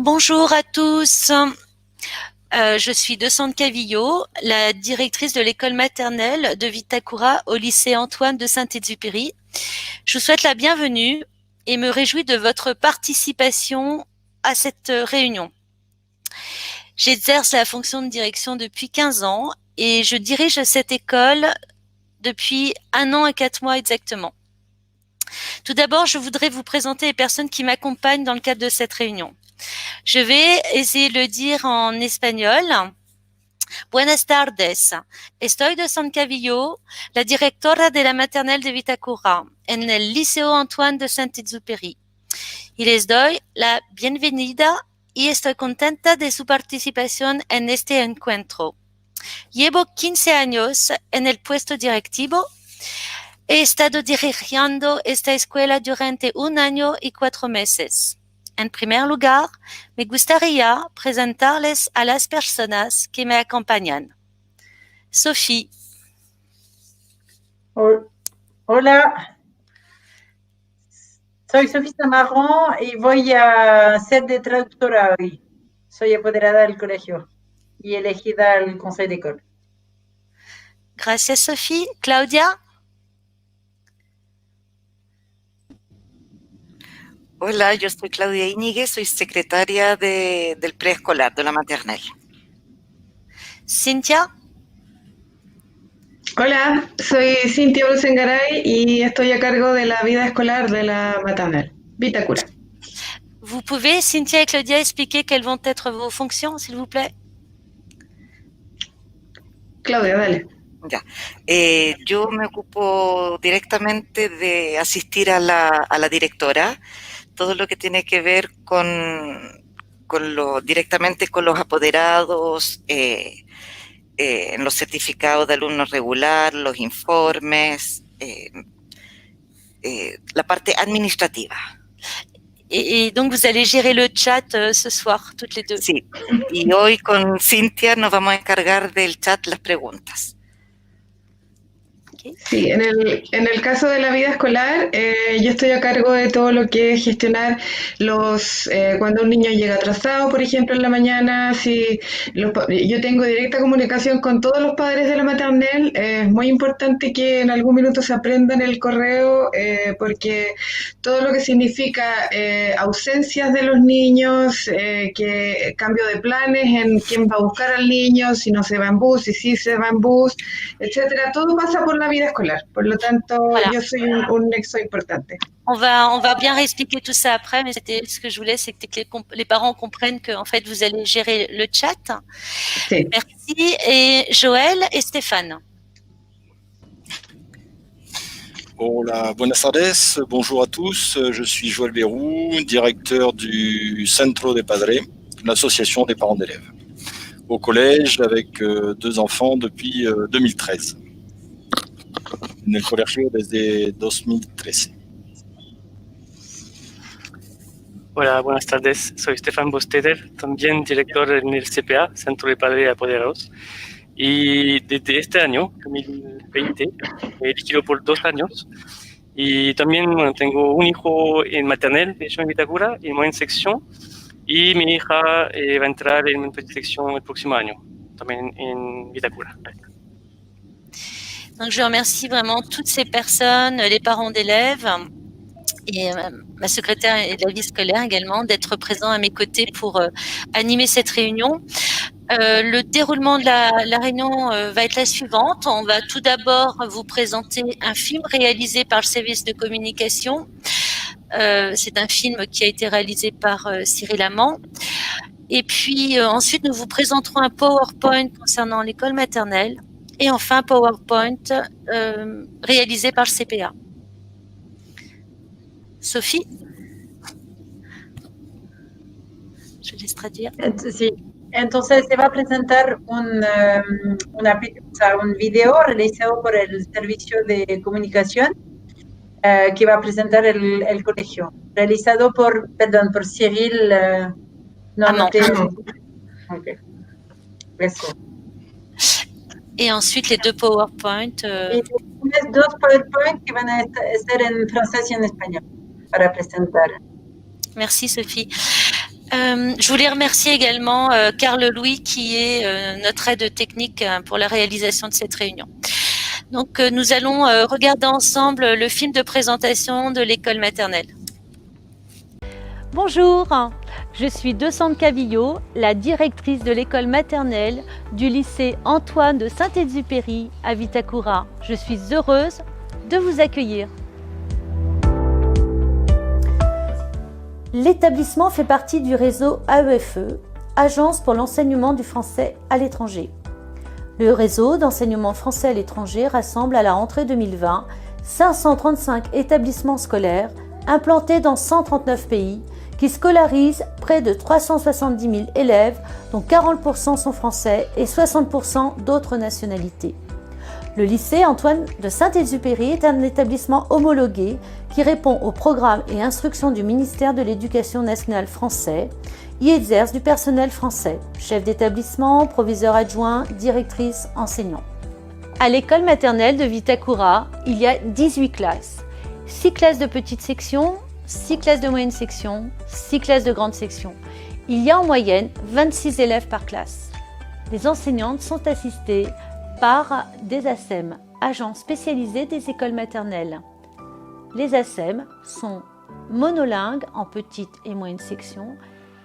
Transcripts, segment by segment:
Bonjour à tous. Je suis Docente Cavillo, la directrice de l'école maternelle de Vitacura au lycée Antoine de Saint-Exupéry. Je vous souhaite la bienvenue et me réjouis de votre participation à cette réunion. J'exerce la fonction de direction depuis 15 ans et je dirige cette école depuis 1 an et 4 mois exactement. Tout d'abord, je voudrais vous présenter les personnes qui m'accompagnent dans le cadre de cette réunion. Je vais essayer de le dire en espagnol. Buenas tardes. Estoy de San Cavillo, la directora de la maternelle de Vitacura, en el Liceo Antoine de Saint-Exupéry. Y les doy la bienvenida y estoy contenta de su participación en este encuentro. Llevo 15 años en el puesto directivo. He estado dirigiendo esta escuela durante 1 año y 4 meses. En primer lugar, me gustaría presentarles a las personas que me acompañan. Sophie. Hola, soy Sofía Zamarrón y voy a ser de traductora hoy. Soy apoderada del colegio y elegida al consejo de école. Gracias, Sophie. Claudia. Hola, yo soy Claudia Íñiguez, soy secretaria del preescolar, de la maternal. Cintia. Hola, soy Cintia Olsengaray y estoy a cargo de la vida escolar de la maternelle, Vitacura. Vous pouvez, Cynthia et Claudia, expliquer quelles vont être vos fonctions, s'il vous plaît? Claudia, dale. Ya. Yo me ocupo directamente de asistir a la directora, todo lo que tiene que ver directamente con los apoderados, en los certificados de alumnos regular, los informes, la parte administrativa. Et donc, vous allez gérer le chat ce soir, toutes les deux. Sí, y hoy con Cintia nos vamos a encargar del chat, las preguntas. Sí, en el caso de la vida escolar, yo estoy a cargo de todo lo que es gestionar cuando un niño llega atrasado, por ejemplo, en la mañana. Yo tengo directa comunicación con todos los padres de la maternelle. Es muy importante que en algún minuto se aprendan el correo, porque todo lo que significa ausencias de los niños, que cambio de planes en quién va a buscar al niño, si no se va en bus, y si se va en bus, etcétera, todo pasa por la vida escolar. Por lo tanto, voilà. Yo soy un nexo importante. On va bien réexpliquer tout ça après, mais c'était ce que je voulais, c'est que les parents comprennent que en fait vous allez gérer le chat. Sí. Merci. Et Joël et Stéphane. Hola, buenas tardes, bonjour à tous. Je suis Joël Bérou, directeur du Centro de Padre, l'association des parents d'élèves, au collège avec 2 enfants depuis 2013. En el colegio desde 2013. Hola, buenas tardes. Soy Stefan Bosteder, también director en el CPA, Centro de Padres Apoderados. Y desde este año, 2020, he dirigido por 2 años. Y también tengo un hijo en maternelle, de hecho en Vitacura, y en sección. Y mi hija va a entrar en sección el próximo año, también en Vitacura. Donc, je remercie vraiment toutes ces personnes, les parents d'élèves et ma secrétaire et la vie scolaire également, d'être présents à mes côtés pour animer cette réunion. Le déroulement de la réunion va être la suivante. On va tout d'abord vous présenter un film réalisé par le service de communication. C'est un film qui a été réalisé par Cyril Amand. Et puis ensuite, nous vous présenterons un PowerPoint concernant l'école maternelle. Et enfin, PowerPoint réalisé par le CPA. Sophie? Je laisse traduire. Sí. Entonces se va a presentar un video realizado por el servicio de comunicación que va a presentar el colegio, realizado por Cyril Amand. Okay. Eso. Et ensuite, les 2 PowerPoint. Y después 2 PowerPoint que van a estar en francés y en español para presentar. Merci, Sophie. Je voulais remercier également Carl Louis qui est notre aide technique pour la réalisation de cette réunion. Donc nous allons regarder ensemble le film de présentation de l'école maternelle. Bonjour, je suis Descente Cavillot, la directrice de l'école maternelle du lycée Antoine de Saint-Exupéry à Vitacura. Je suis heureuse de vous accueillir. L'établissement fait partie du réseau AEFE, Agence pour l'enseignement du français à l'étranger. Le réseau d'enseignement français à l'étranger rassemble à la rentrée 2020 535 établissements scolaires implantés dans 139 pays qui scolarisent près de 370 000 élèves, dont 40% sont français et 60% d'autres nationalités. Le lycée Antoine de Saint-Exupéry est un établissement homologué qui répond aux programmes et instructions du ministère de l'Éducation nationale français. Y exerce du personnel français, chef d'établissement, proviseur adjoint, directrice, enseignant. À l'école maternelle de Vitacura, il y a 18 classes. 6 classes de petite section, 6 classes de moyenne section, 6 classes de grande section. Il y a en moyenne 26 élèves par classe. Les enseignantes sont assistées par des ASEM, agents spécialisés des écoles maternelles. Les ASEM sont monolingues en petite et moyenne section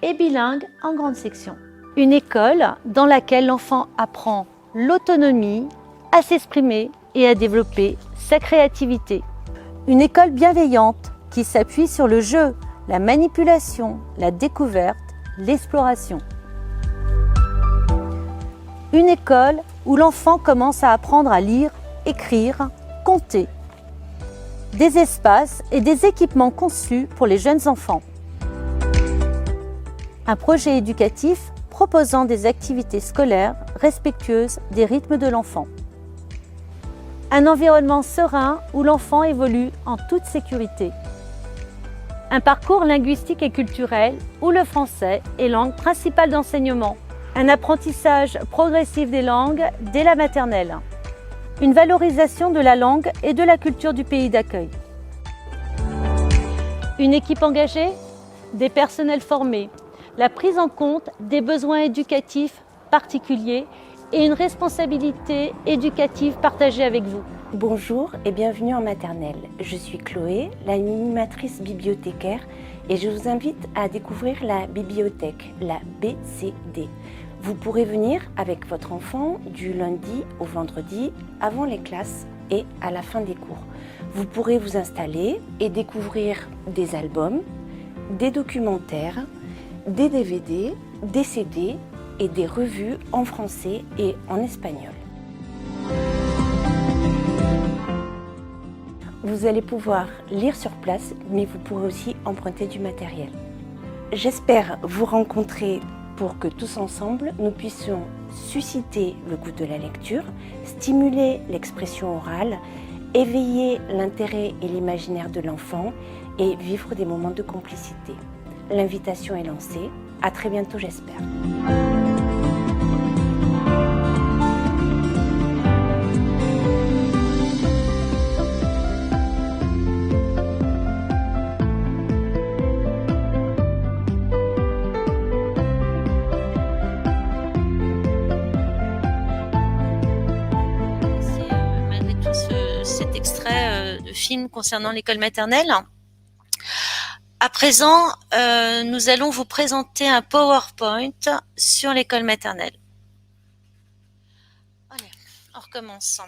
et bilingues en grande section. Une école dans laquelle l'enfant apprend l'autonomie, à s'exprimer et à développer sa créativité. Une école bienveillante qui s'appuie sur le jeu, la manipulation, la découverte, l'exploration. Une école où l'enfant commence à apprendre à lire, écrire, compter. Des espaces et des équipements conçus pour les jeunes enfants. Un projet éducatif proposant des activités scolaires respectueuses des rythmes de l'enfant. Un environnement serein où l'enfant évolue en toute sécurité. Un parcours linguistique et culturel où le français est langue principale d'enseignement. Un apprentissage progressif des langues dès la maternelle. Une valorisation de la langue et de la culture du pays d'accueil. Une équipe engagée, des personnels formés, la prise en compte des besoins éducatifs particuliers et une responsabilité éducative partagée avec vous. Bonjour et bienvenue en maternelle. Je suis Chloé, l'animatrice bibliothécaire et je vous invite à découvrir la bibliothèque, la BCD. Vous pourrez venir avec votre enfant du lundi au vendredi avant les classes et à la fin des cours. Vous pourrez vous installer et découvrir des albums, des documentaires, des DVD, des CD et des revues en français et en espagnol. Vous allez pouvoir lire sur place, mais vous pourrez aussi emprunter du matériel. J'espère vous rencontrer pour que tous ensemble, nous puissions susciter le goût de la lecture, stimuler l'expression orale, éveiller l'intérêt et l'imaginaire de l'enfant et vivre des moments de complicité. L'invitation est lancée. À très bientôt, j'espère. Cet extrait de film concernant l'école maternelle. À présent, nous allons vous présenter un PowerPoint sur l'école maternelle. Allez, on recommence.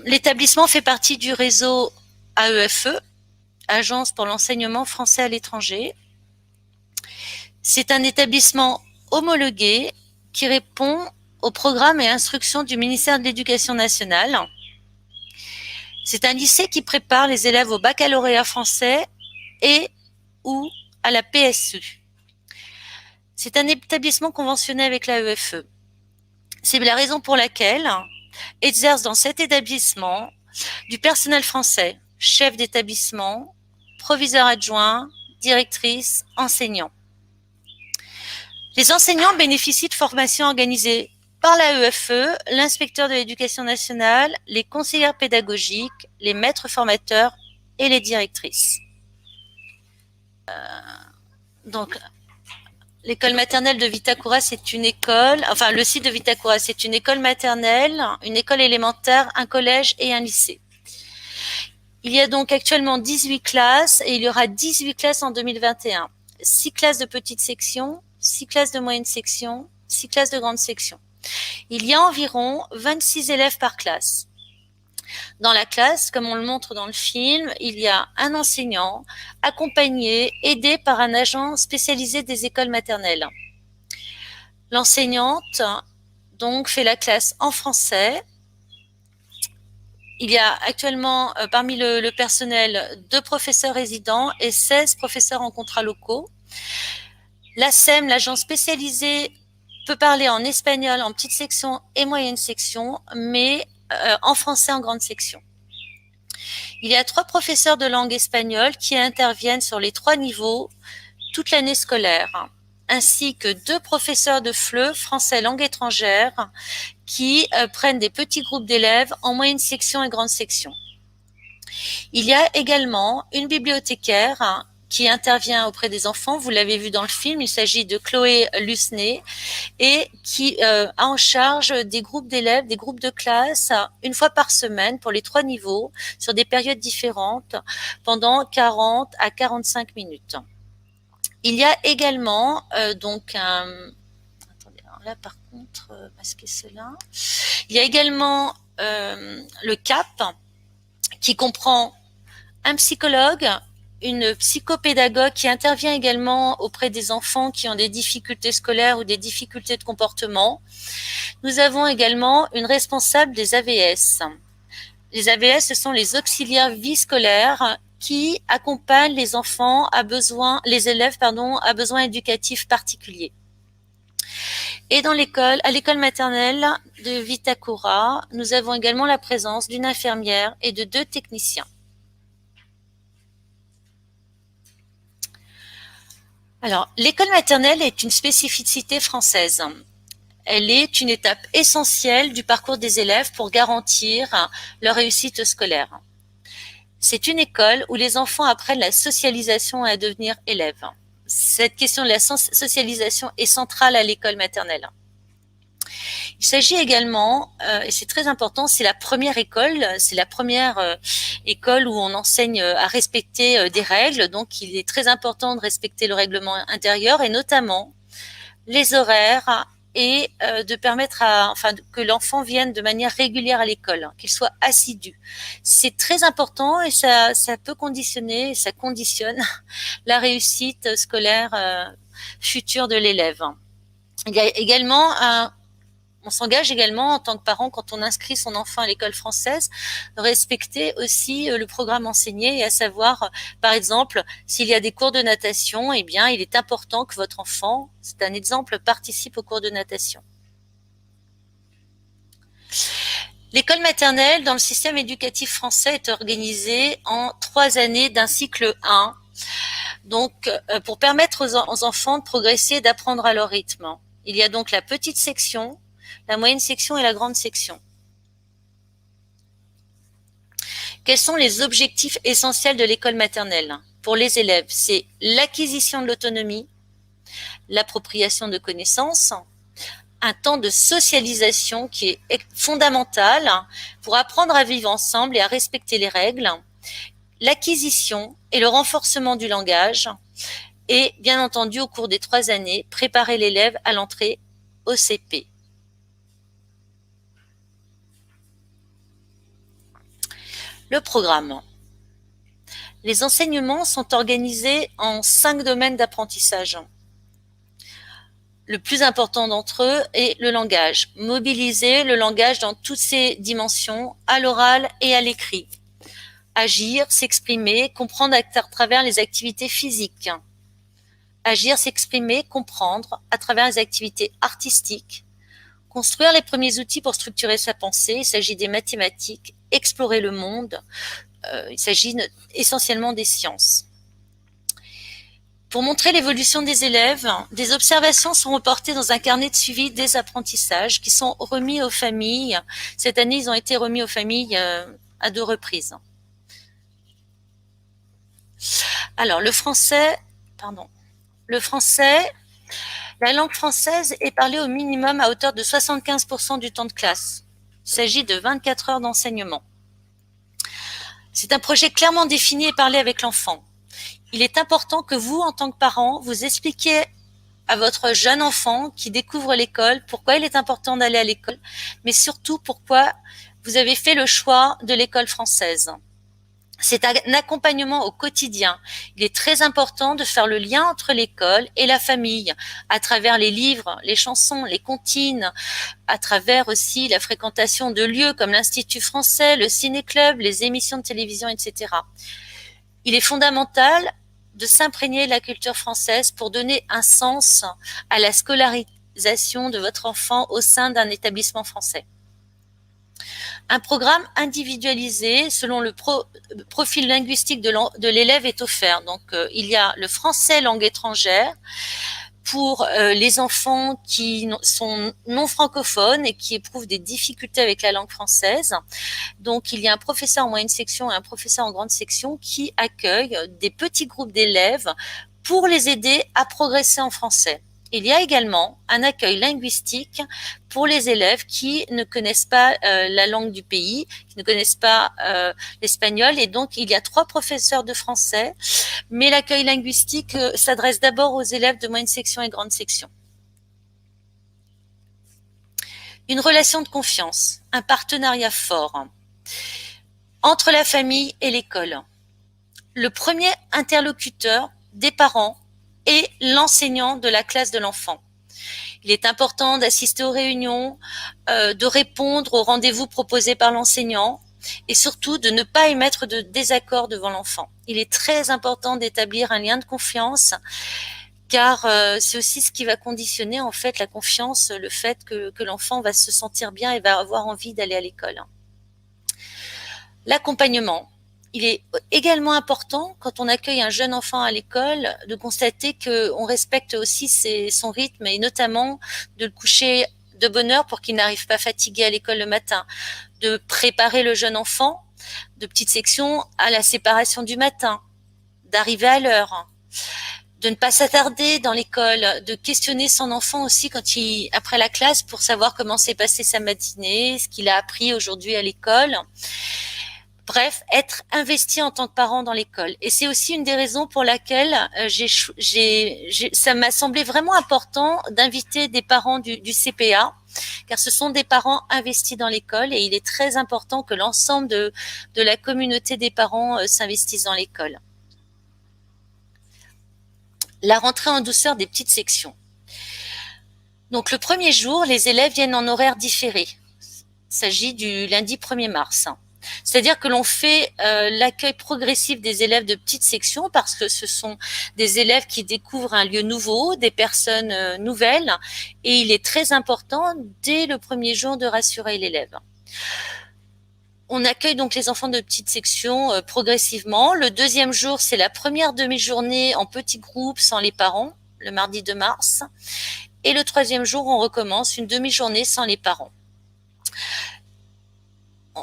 L'établissement fait partie du réseau AEFE, Agence pour l'enseignement français à l'étranger. C'est un établissement homologué qui répond aux programmes et instructions du ministère de l'Éducation nationale. C'est un lycée qui prépare les élèves au baccalauréat français et ou à la PSU. C'est un établissement conventionné avec l'AEFE. C'est la raison pour laquelle exerce dans cet établissement du personnel français, chef d'établissement, proviseur adjoint, directrice, enseignant. Les enseignants bénéficient de formations organisées par l'AEFE, l'inspecteur de l'éducation nationale, les conseillères pédagogiques, les maîtres formateurs et les directrices. Donc, l'école maternelle de Vitacura, c'est une école, enfin le site de Vitacura, c'est une école maternelle, une école élémentaire, un collège et un lycée. Il y a donc actuellement 18 classes et il y aura 18 classes en 2021. 6 classes de petite section, 6 classes de moyenne section, 6 classes de grande section. Il y a environ 26 élèves par classe. Dans la classe, comme on le montre dans le film, il y a un enseignant accompagné, aidé par un agent spécialisé des écoles maternelles. L'enseignante donc fait la classe en français. Il y a actuellement parmi le personnel 2 professeurs résidents et 16 professeurs en contrat locaux. L'ASEM, l'agent spécialisé, peut parler en espagnol en petite section et moyenne section, mais en français en grande section. Il y a 3 professeurs de langue espagnole qui interviennent sur les 3 niveaux toute l'année scolaire, ainsi que 2 professeurs de FLE, français langue étrangère, qui prennent des petits groupes d'élèves en moyenne section et grande section. Il y a également une bibliothécaire qui intervient auprès des enfants. Vous l'avez vu dans le film, il s'agit de Chloé Lusné et qui a en charge des groupes d'élèves, des groupes de classe, une fois par semaine pour les 3 niveaux, sur des périodes différentes, pendant 40 à 45 minutes. Il y a également donc un... Attendez, alors là par contre, masquer cela. Il y a également le CAP qui comprend un psychologue, une psychopédagogue qui intervient également auprès des enfants qui ont des difficultés scolaires ou des difficultés de comportement. Nous avons également une responsable des AVS. Les AVS, ce sont les auxiliaires vie scolaire qui accompagnent les enfants les élèves à besoins éducatifs particuliers. Et à l'école maternelle de Vitacura, nous avons également la présence d'une infirmière et de 2 techniciens. Alors, l'école maternelle est une spécificité française. Elle est une étape essentielle du parcours des élèves pour garantir leur réussite scolaire. C'est une école où les enfants apprennent la socialisation et à devenir élèves. Cette question de la socialisation est centrale à l'école maternelle. Il s'agit également, et c'est très important, c'est la première école où on enseigne à respecter des règles. Donc, il est très important de respecter le règlement intérieur et notamment les horaires et de permettre que l'enfant vienne de manière régulière à l'école, qu'il soit assidu. C'est très important et ça peut conditionner, ça conditionne la réussite scolaire future de l'élève. Il y a également on s'engage également en tant que parent, quand on inscrit son enfant à l'école française, de respecter aussi le programme enseigné et à savoir, par exemple, s'il y a des cours de natation, eh bien, il est important que votre enfant, c'est un exemple, participe aux cours de natation. L'école maternelle dans le système éducatif français est organisée en 3 années d'un cycle 1, donc pour permettre aux enfants de progresser et d'apprendre à leur rythme. Il y a donc la petite section, la moyenne section et la grande section. Quels sont les objectifs essentiels de l'école maternelle pour les élèves? C'est l'acquisition de l'autonomie, l'appropriation de connaissances, un temps de socialisation qui est fondamental pour apprendre à vivre ensemble et à respecter les règles, l'acquisition et le renforcement du langage et, bien entendu, au cours des 3 années, préparer l'élève à l'entrée au CP. Le programme. Les enseignements sont organisés en 5 domaines d'apprentissage. Le plus important d'entre eux est le langage. Mobiliser le langage dans toutes ses dimensions, à l'oral et à l'écrit. Agir, s'exprimer, comprendre à travers les activités physiques. Agir, s'exprimer, comprendre à travers les activités artistiques. Construire les premiers outils pour structurer sa pensée. Il s'agit des mathématiques, explorer le monde. Il s'agit essentiellement des sciences. Pour montrer l'évolution des élèves, des observations sont reportées dans un carnet de suivi des apprentissages qui sont remis aux familles. Cette année, ils ont été remis aux familles à 2 reprises. Alors, le français Le français, la langue française est parlée au minimum à hauteur de 75% du temps de classe. Il s'agit de 24 heures d'enseignement. C'est un projet clairement défini et parlé avec l'enfant. Il est important que vous, en tant que parent, vous expliquiez à votre jeune enfant qui découvre l'école pourquoi il est important d'aller à l'école, mais surtout pourquoi vous avez fait le choix de l'école française. C'est un accompagnement au quotidien. Il est très important de faire le lien entre l'école et la famille, à travers les livres, les chansons, les comptines, à travers aussi la fréquentation de lieux comme l'Institut français, le ciné-club, les émissions de télévision, etc. Il est fondamental de s'imprégner de la culture française pour donner un sens à la scolarisation de votre enfant au sein d'un établissement français. Un programme individualisé selon le profil linguistique de l'élève est offert. Donc, il y a le français langue étrangère pour les enfants qui sont non francophones et qui éprouvent des difficultés avec la langue française. Donc, il y a un professeur en moyenne section et un professeur en grande section qui accueillent des petits groupes d'élèves pour les aider à progresser en français. Il y a également un accueil linguistique pour les élèves qui ne connaissent pas la langue du pays, qui ne connaissent pas l'espagnol. Et donc, il y a 3 professeurs de français, mais l'accueil linguistique s'adresse d'abord aux élèves de moyenne section et grande section. Une relation de confiance, un partenariat fort entre la famille et l'école. Le premier interlocuteur des parents et l'enseignant de la classe de l'enfant. Il est important d'assister aux réunions, de répondre aux rendez-vous proposés par l'enseignant et surtout de ne pas émettre de désaccord devant l'enfant. Il est très important d'établir un lien de confiance car c'est aussi ce qui va conditionner en fait la confiance, le fait que l'enfant va se sentir bien et va avoir envie d'aller à l'école. L'accompagnement. Il est également important, quand on accueille un jeune enfant à l'école, de constater qu'on respecte aussi son rythme et notamment de le coucher de bonne heure pour qu'il n'arrive pas fatigué à l'école le matin, de préparer le jeune enfant de petite section à la séparation du matin, d'arriver à l'heure, de ne pas s'attarder dans l'école, de questionner son enfant aussi après la classe pour savoir comment s'est passée sa matinée, ce qu'il a appris aujourd'hui à l'école. Bref, être investi en tant que parent dans l'école. Et c'est aussi une des raisons pour laquelle ça m'a semblé vraiment important d'inviter des parents du CPA, car ce sont des parents investis dans l'école et il est très important que l'ensemble de la communauté des parents s'investisse dans l'école. La rentrée en douceur des petites sections. Donc le premier jour, les élèves viennent en horaire différé. Il s'agit du lundi 1er mars. C'est-à-dire que l'on fait l'accueil progressif des élèves de petite section parce que ce sont des élèves qui découvrent un lieu nouveau, des personnes nouvelles et il est très important dès le premier jour de rassurer l'élève. On accueille donc les enfants de petite section progressivement. Le deuxième jour, c'est la première demi-journée en petits groupes sans les parents, le mardi 2 mars. Et le troisième jour, on recommence une demi-journée sans les parents.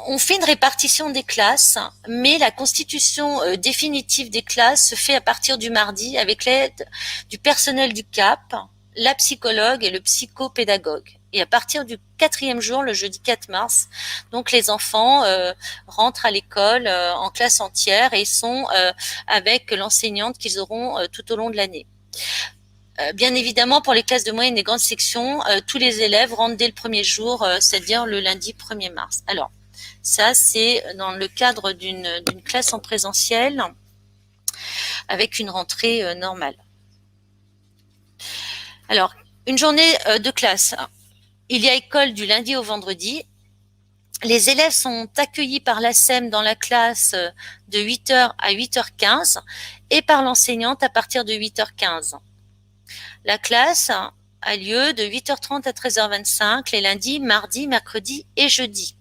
On fait une répartition des classes, mais la constitution définitive des classes se fait à partir du mardi avec l'aide du personnel du CAP, la psychologue et le psychopédagogue. Et à partir du 4e jour, le jeudi 4 mars, donc les enfants rentrent à l'école en classe entière et sont avec l'enseignante qu'ils auront tout au long de l'année. Bien évidemment, pour les classes de moyenne et grande section, tous les élèves rentrent dès le premier jour, c'est-à-dire le lundi 1er mars. Alors, ça, c'est dans le cadre d'une classe en présentiel avec une rentrée normale. Alors, une journée de classe. Il y a école du lundi au vendredi. Les élèves sont accueillis par l'ASEM dans la classe de 8h à 8h15 et par l'enseignante à partir de 8h15. La classe a lieu de 8h30 à 13h25 les lundis, mardis, mercredis et jeudis.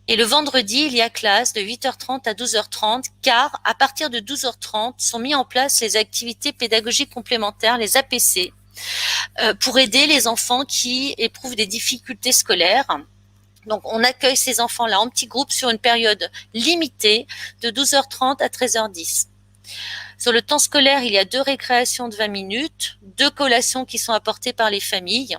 Et le vendredi, il y a classe de 8h30 à 12h30 car à partir de 12h30 sont mis en place les activités pédagogiques complémentaires, les APC, pour aider les enfants qui éprouvent des difficultés scolaires. Donc, on accueille ces enfants-là en petits groupes sur une période limitée de 12h30 à 13h10. Sur le temps scolaire, il y a 2 récréations de 20 minutes, 2 collations qui sont apportées par les familles.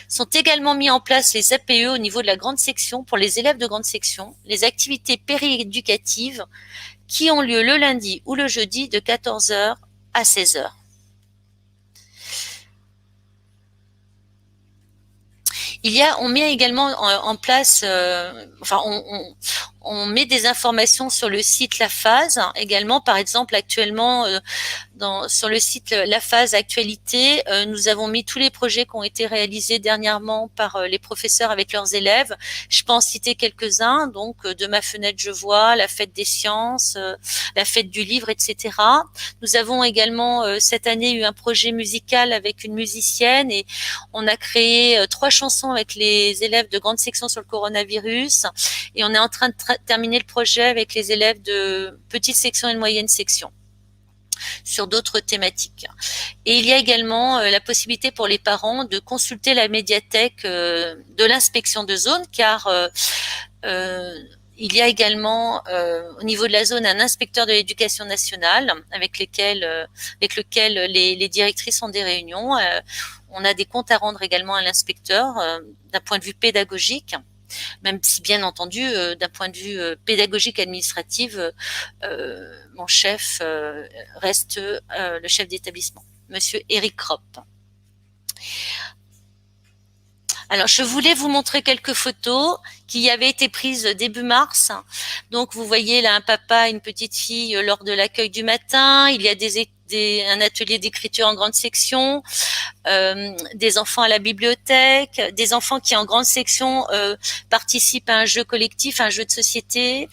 Sont également mis en place les APE au niveau de la grande section pour les élèves de grande section, les activités périéducatives qui ont lieu le lundi ou le jeudi de 14h à 16h. On met également en place, on met des informations sur le site La Phase également. Par exemple, actuellement, sur le site La Phase Actualité, nous avons mis tous les projets qui ont été réalisés dernièrement par les professeurs avec leurs élèves. Je peux en citer quelques-uns, donc de ma fenêtre je vois, la fête des sciences, la fête du livre, etc. Nous avons également cette année eu un projet musical avec une musicienne et on a créé 3 chansons avec les élèves de grande section sur le coronavirus et on est en train de terminer le projet avec les élèves de petite section et de moyenne section sur d'autres thématiques. Et il y a également la possibilité pour les parents de consulter la médiathèque de l'inspection de zone car il y a également au niveau de la zone un inspecteur de l'éducation nationale avec lequel les directrices ont des réunions. On a des comptes à rendre également à l'inspecteur d'un point de vue pédagogique, même si bien entendu d'un point de vue pédagogique administratif, mon chef reste le chef d'établissement, Monsieur Eric Kropp. Alors, je voulais vous montrer quelques photos qui avaient été prises début mars. Donc, vous voyez là un papa et une petite fille lors de l'accueil du matin. Il y a un atelier d'écriture en grande section, des enfants à la bibliothèque, des enfants qui en grande section participent à un jeu collectif, un jeu de société,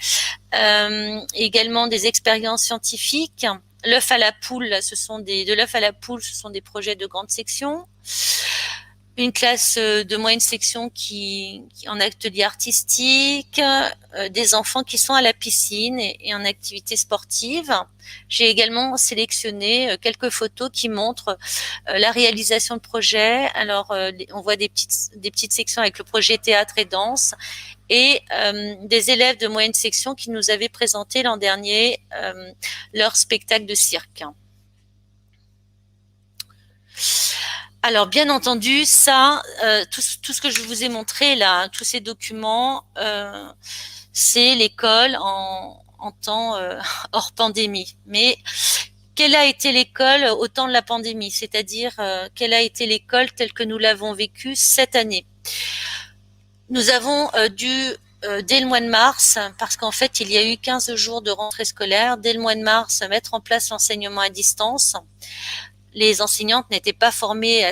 également des expériences scientifiques. L'œuf à la poule, de l'œuf à la poule, ce sont des projets de grande section. Une classe de moyenne section qui en atelier artistique, des enfants qui sont à la piscine et en activité sportive. J'ai également sélectionné quelques photos qui montrent la réalisation de projets. Alors, on voit des petites sections avec le projet théâtre et danse et des élèves de moyenne section qui nous avaient présenté l'an dernier leur spectacle de cirque. Alors, bien entendu, tout ce que je vous ai montré là, tous ces documents, c'est l'école en temps hors pandémie. Mais quelle a été l'école au temps de la pandémie? C'est-à-dire, quelle a été l'école telle que nous l'avons vécue cette année? Nous avons dès le mois de mars, parce qu'en fait, il y a eu 15 jours de rentrée scolaire, dès le mois de mars, mettre en place l'enseignement à distance. Les enseignantes n'étaient pas formées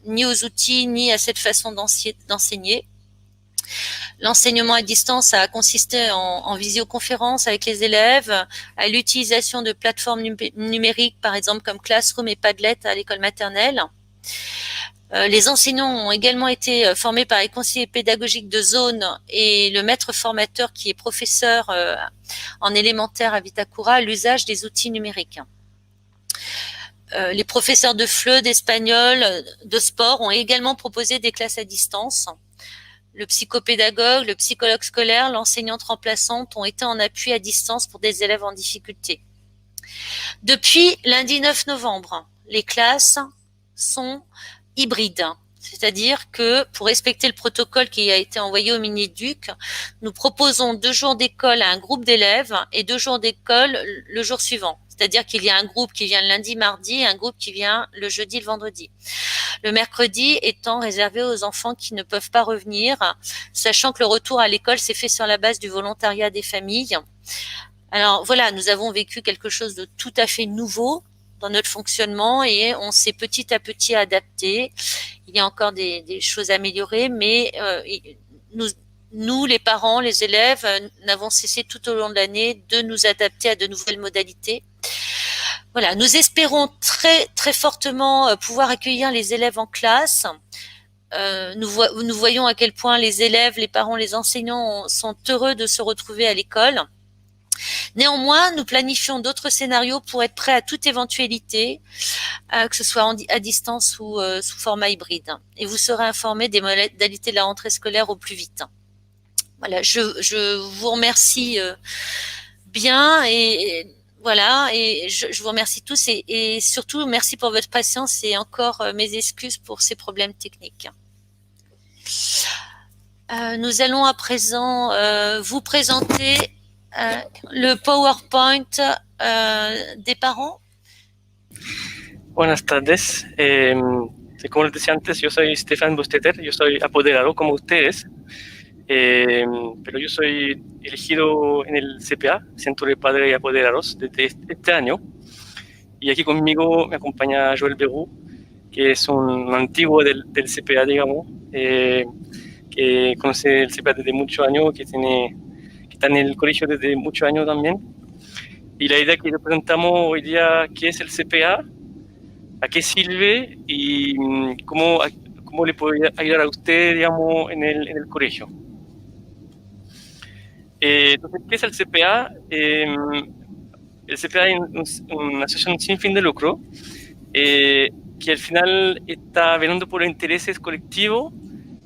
ni aux outils, ni à cette façon d'enseigner. L'enseignement à distance a consisté en visioconférence avec les élèves, à l'utilisation de plateformes numériques, par exemple comme Classroom et Padlet à l'école maternelle. Les enseignants ont également été formés par les conseillers pédagogiques de zone et le maître formateur qui est professeur en élémentaire à Vitacura à l'usage des outils numériques. Les professeurs de FLE, d'espagnol, de sport ont également proposé des classes à distance. Le psychopédagogue, le psychologue scolaire, l'enseignante remplaçante ont été en appui à distance pour des élèves en difficulté. Depuis lundi 9 novembre, les classes sont hybrides. C'est-à-dire que pour respecter le protocole qui a été envoyé au Mineduc, nous proposons 2 jours d'école à un groupe d'élèves et 2 jours d'école le jour suivant. C'est-à-dire qu'il y a un groupe qui vient le lundi, mardi et un groupe qui vient le jeudi, le vendredi. Le mercredi étant réservé aux enfants qui ne peuvent pas revenir, sachant que le retour à l'école s'est fait sur la base du volontariat des familles. Alors voilà, nous avons vécu quelque chose de tout à fait nouveau dans notre fonctionnement et on s'est petit à petit adapté. Il y a encore des choses à améliorer, mais nous, les parents, les élèves, n'avons cessé tout au long de l'année de nous adapter à de nouvelles modalités. Voilà, nous espérons très très fortement pouvoir accueillir les élèves en classe. Nous voyons à quel point les élèves, les parents, les enseignants sont heureux de se retrouver à l'école. Néanmoins, nous planifions d'autres scénarios pour être prêts à toute éventualité, que ce soit à distance ou sous format hybride. Et vous serez informés des modalités de la rentrée scolaire au plus vite. Voilà, je vous remercie bien et voilà, et je vous remercie tous et surtout merci pour votre patience et encore mes excuses pour ces problèmes techniques. Nous allons à présent vous présenter le PowerPoint des parents. Buenas tardes. Como les decía antes, yo soy Stefan Bosteter, yo soy apoderado como ustedes, pero yo soy elegido en el CPA, Centro de Padres y Apoderados, desde este año. Y aquí conmigo me acompaña Joël Berou, que es un antiguo del CPA, digamos, que conoce el CPA desde muchos años, que está en el colegio desde muchos años también. Y la idea que le presentamos hoy día, ¿qué es el CPA? ¿A qué sirve? Y cómo le puede ayudar a usted, digamos, en el colegio. Entonces, ¿qué es el CPA? El CPA es una asociación sin fin de lucro que al final está velando por los intereses colectivos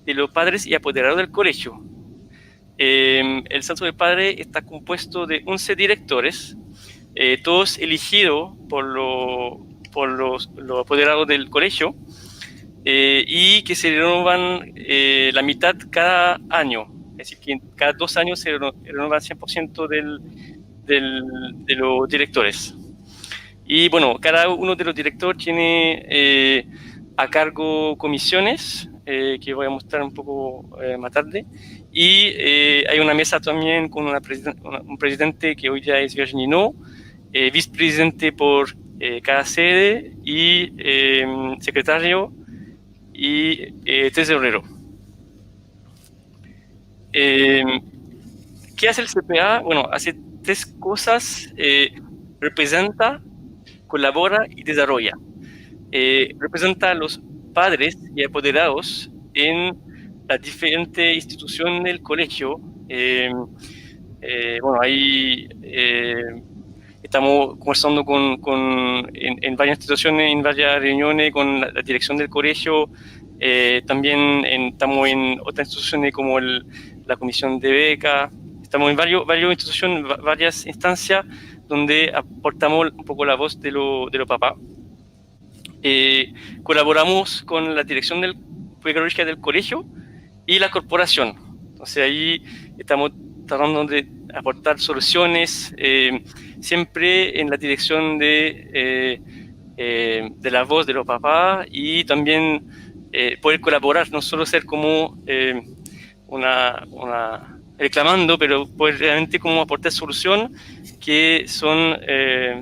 de los padres y apoderados del colegio. El Centro de Padres está compuesto de 11 directores, todos elegidos por los apoderados del colegio y que se renovan la mitad cada año. Es decir, que cada 2 años se renova 100% de los directores. Y bueno, cada uno de los directores tiene a cargo comisiones, que voy a mostrar un poco más tarde. Y hay una mesa también con un presidente que hoy ya es Virginie No, vicepresidente por cada sede y secretario y tesorero. ¿Qué hace el CPA? Bueno, hace 3 cosas. Representa, colabora y desarrolla. Representa a los padres y apoderados en las diferentes instituciones del colegio. Bueno, ahí estamos conversando en varias instituciones, en varias reuniones con la dirección del colegio. También estamos en otras instituciones como la comisión de beca. Estamos en varias instituciones, varias instancias donde aportamos un poco la voz de los papás. Colaboramos con la dirección pedagógica del colegio y la corporación. Entonces ahí estamos tratando de aportar soluciones siempre en la dirección de la voz de los papás y también poder colaborar, no solo ser como reclamando, pero poder realmente como aportar solución que son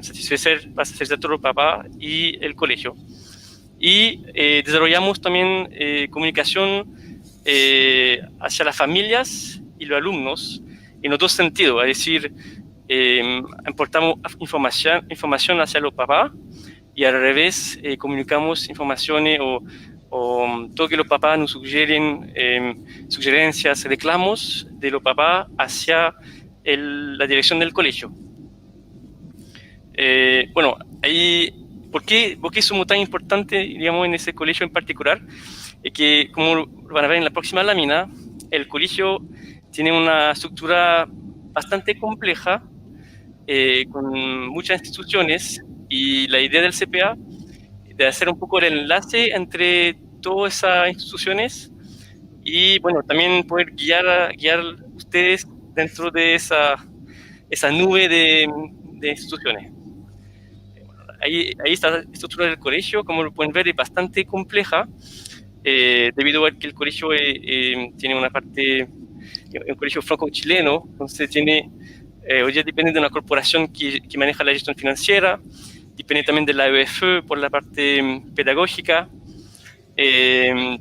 satisfacer a todos los papás y el colegio. Y desarrollamos también comunicación hacia las familias y los alumnos en los 2 sentidos, es decir, aportamos información hacia los papás y al revés comunicamos informaciones o todo que los papás nos sugieren, sugerencias, reclamos de los papás hacia la dirección del colegio. Bueno, ahí, ¿por qué somos tan importantes, digamos, en ese colegio en particular? Es que, como van a ver en la próxima lámina, el colegio tiene una estructura bastante compleja, con muchas instituciones, y la idea del CPA es de hacer un poco el enlace entre todas esas instituciones y, bueno, también poder guiar ustedes dentro de esa nube de instituciones. Ahí está la estructura del colegio, como lo pueden ver, es bastante compleja, debido a que el colegio tiene una parte, un colegio franco-chileno, entonces hoy día depende de una corporación que maneja la gestión financiera, depende también de la UEF por la parte pedagógica, tiene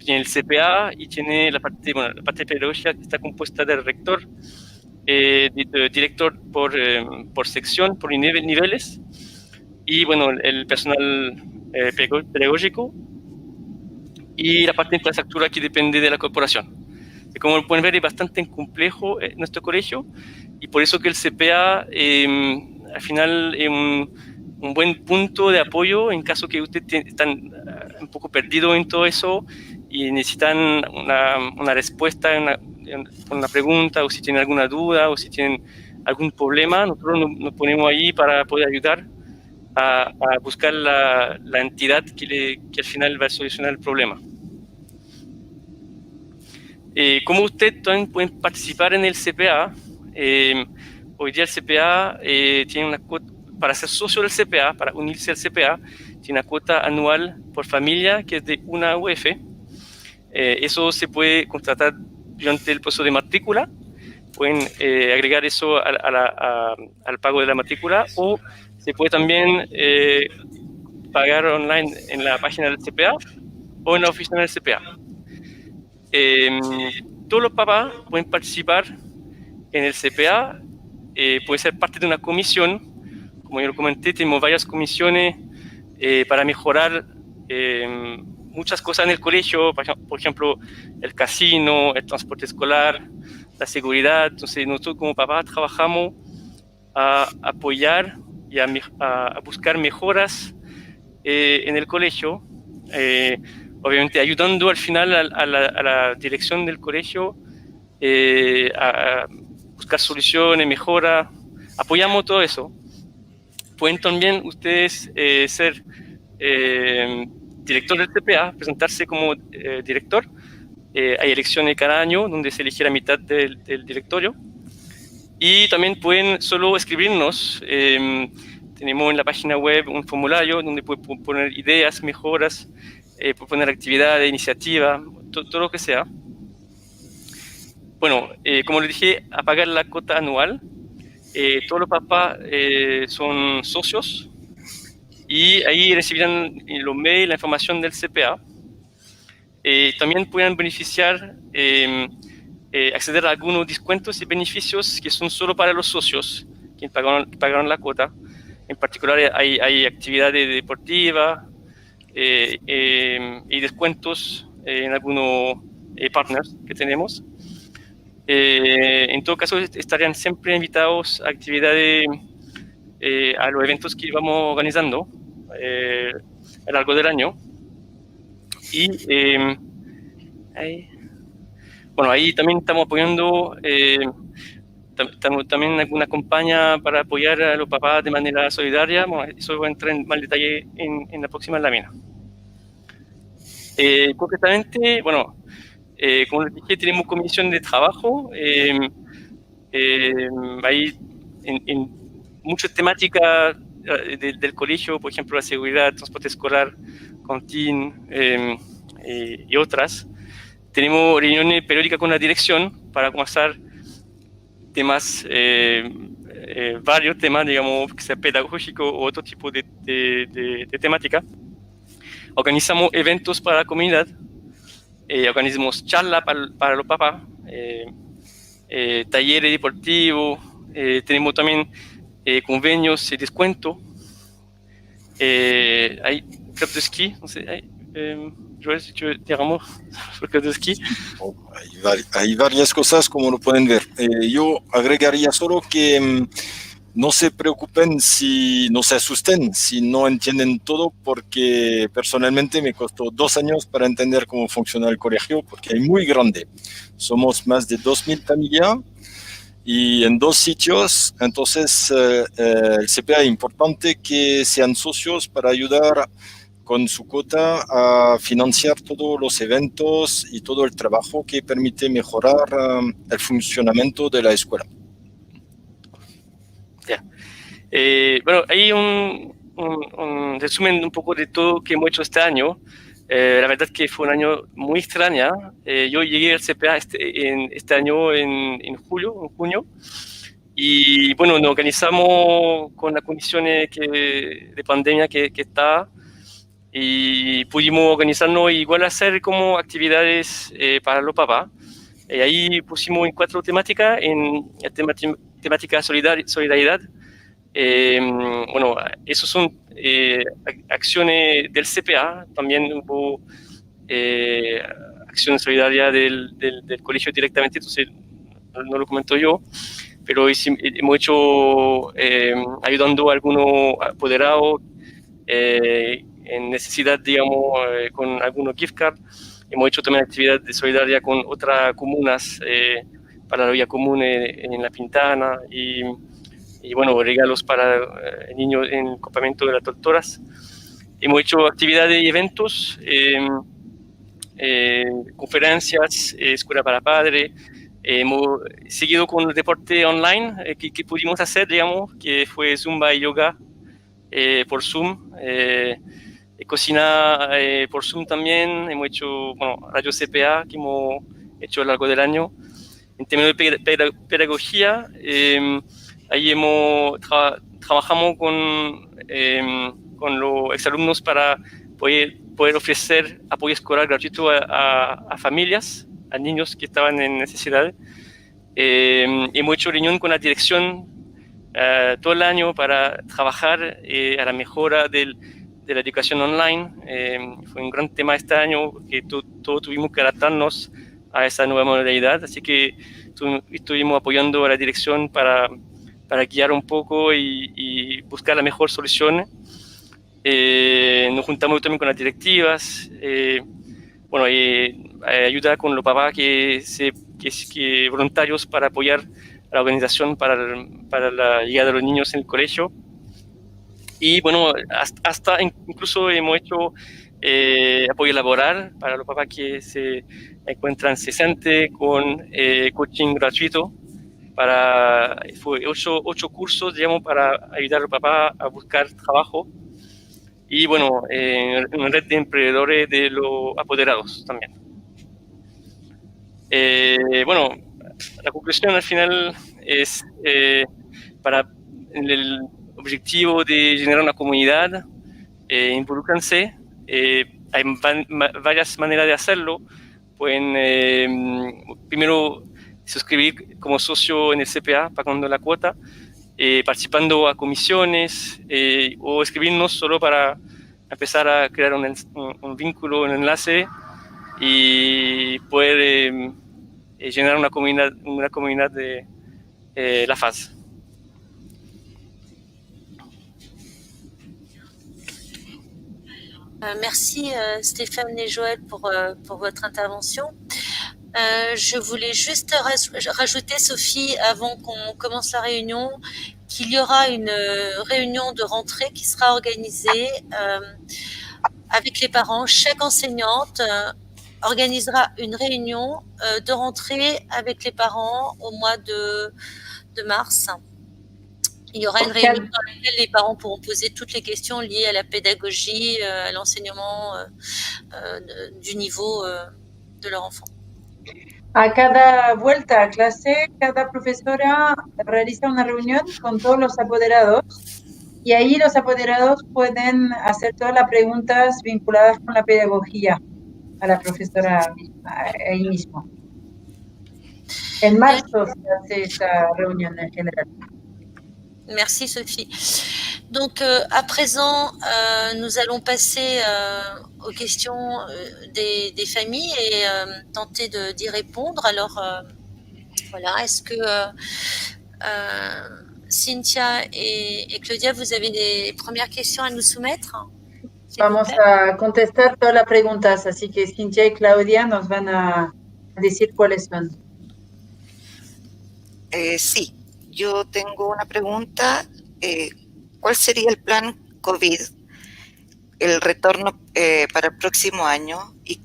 el CPA y tiene la parte pedagógica que está compuesta del rector, director por sección, por niveles, y bueno, el personal pedagógico y la parte de infraestructura que depende de la corporación. Como pueden ver, es bastante complejo nuestro colegio y por eso que el CPA al final es un buen punto de apoyo en caso que ustedes están un poco perdidos en todo eso y necesitan una respuesta, una pregunta, o si tienen alguna duda, o si tienen algún problema, nosotros nos ponemos ahí para poder ayudar a buscar la entidad que al final va a solucionar el problema. Como usted también pueden participar en el CPA, hoy día el CPA tiene una cuota, para ser socio del CPA, para unirse al CPA, tiene una cuota anual por familia que es de 1 UF. Eso se puede contratar durante el proceso de matrícula, pueden agregar eso al pago de la matrícula, o se puede también pagar online en la página del CPA o en la oficina del CPA. Todos los papás pueden participar en el CPA, puede ser parte de una comisión. Como yo lo comenté, tenemos varias comisiones para mejorar muchas cosas en el colegio, por ejemplo, el casino, el transporte escolar, la seguridad. Entonces nosotros como papás trabajamos a apoyar y a buscar mejoras en el colegio, obviamente ayudando al final a la dirección del colegio a buscar soluciones, mejoras, apoyamos todo eso. Pueden también ustedes ser director del CPA, presentarse como director. Hay elecciones cada año donde se elige la mitad del directorio. Y también pueden solo escribirnos. Tenemos en la página web un formulario donde pueden poner ideas, mejoras, proponer actividades, iniciativas, todo lo que sea. Bueno, como les dije, a pagar la cuota anual. Todos los papás son socios y ahí recibirán los mails, la información del CPA. También pueden beneficiar, acceder a algunos descuentos y beneficios que son solo para los socios que pagaron la cuota. En particular hay actividades deportivas y descuentos en algunos partners que tenemos. En todo caso, estarían siempre invitados a actividades, a los eventos que vamos organizando a lo largo del año. Y ahí también estamos apoyando también alguna campaña para apoyar a los papás de manera solidaria. Bueno, eso voy a entrar en más detalle en la próxima lámina. Concretamente, bueno, como les dije, tenemos comisión de trabajo. Hay en muchas temáticas del colegio, por ejemplo, la seguridad, transporte escolar, cantín y otras. Tenemos reuniones periódicas con la dirección para conversar temas, varios temas, digamos, que sea pedagógico o otro tipo de temática. Organizamos eventos para la comunidad. Organizamos charlas para los papás, talleres deportivos, tenemos también convenios y descuento. Hay club de esquí, no sé, Joel, si tu veux dire un mot sur el club de esquí. Hay varias cosas, como lo pueden ver. Yo agregaría solo que no se preocupen, no se asusten si no entienden todo, porque personalmente me costó 2 años para entender cómo funciona el colegio, porque es muy grande. Somos más de 2.000 familias y en 2 sitios. Entonces, el CPA es importante que sean socios para ayudar con su cuota a financiar todos los eventos y todo el trabajo que permite mejorar el funcionamiento de la escuela. Bueno, hay un resumen un poco de todo que hemos hecho este año. La verdad es que fue un año muy extraño. Yo llegué al CPA este año en junio, y bueno, nos organizamos con las condiciones de pandemia que está, y pudimos organizarnos e igual hacer como actividades para los papás. Ahí pusimos en 4 temáticas, temática solidaridad. Bueno, esos son acciones del CPA. También hubo acciones solidarias del colegio directamente, entonces no lo comento yo, pero hemos hecho ayudando a algunos apoderados en necesidad, digamos, con algunos gift cards. Hemos hecho también actividades de solidaridad con otras comunas para la olla común en La Pintana y bueno, regalos para niños en el campamento de las doctoras. Hemos hecho actividades y eventos, conferencias, escuela para padres. Hemos seguido con el deporte online que pudimos hacer, digamos, que fue Zumba y yoga por Zoom. Cocina por Zoom también. Hemos hecho, bueno, radio CPA que hemos hecho a lo largo del año. En términos de pedagogía, ahí trabajamos con los exalumnos para poder ofrecer apoyo escolar gratuito a familias, a niños que estaban en necesidad. Hemos hecho reunión con la dirección todo el año para trabajar a la mejora de la educación online. Fue un gran tema este año porque todos tuvimos que adaptarnos a esa nueva modalidad, así que estuvimos apoyando a la dirección para guiar un poco y buscar la mejor solución. Nos juntamos también con las directivas, bueno, ayuda con los papás que voluntarios para apoyar a la organización para la llegada de los niños en el colegio. Y bueno, hasta incluso hemos hecho apoyo laboral para los papás que se encuentran cesantes con coaching gratuito. Fue 8 cursos, digamos, para ayudar a los papás a buscar trabajo. Y bueno, una red de emprendedores de los apoderados también. Bueno, la conclusión al final es para el objetivo de generar una comunidad, involúcrense. Hay varias maneras de hacerlo. Pueden primero suscribir como socio en el CPA pagando la cuota, participando a comisiones o escribirnos solo para empezar a crear un vínculo, un enlace y poder generar una comunidad de la FAS. Merci Stéphane et Joël pour votre intervention. Je voulais juste rajouter, Sophie, avant qu'on commence la réunion, qu'il y aura une réunion de rentrée qui sera organisée avec les parents. Chaque enseignante organisera une réunion de rentrée avec les parents au mois de mars. Il y aura une réunion dans laquelle les parents pourront poser toutes les questions liées à la pédagogie, à l'enseignement du niveau de leur enfant. A cada vuelta a clase, cada profesora realiza una reunión con todos los apoderados y ahí los apoderados pueden hacer todas las preguntas vinculadas con la pedagogía a la profesora ahí mismo. En marzo se hace esa reunión en general. Merci Sophie. Donc à présent, nous allons passer aux questions des familles et tenter d'y répondre. Alors voilà, est-ce que Cynthia et Claudia, vous avez des premières questions à nous soumettre? Vamos a contestar todas las preguntas, así que Cynthia y Claudia nos van a decir cuáles son. Sí, yo tengo una pregunta. ¿Cuál sería el plan COVID, el retorno para el próximo año y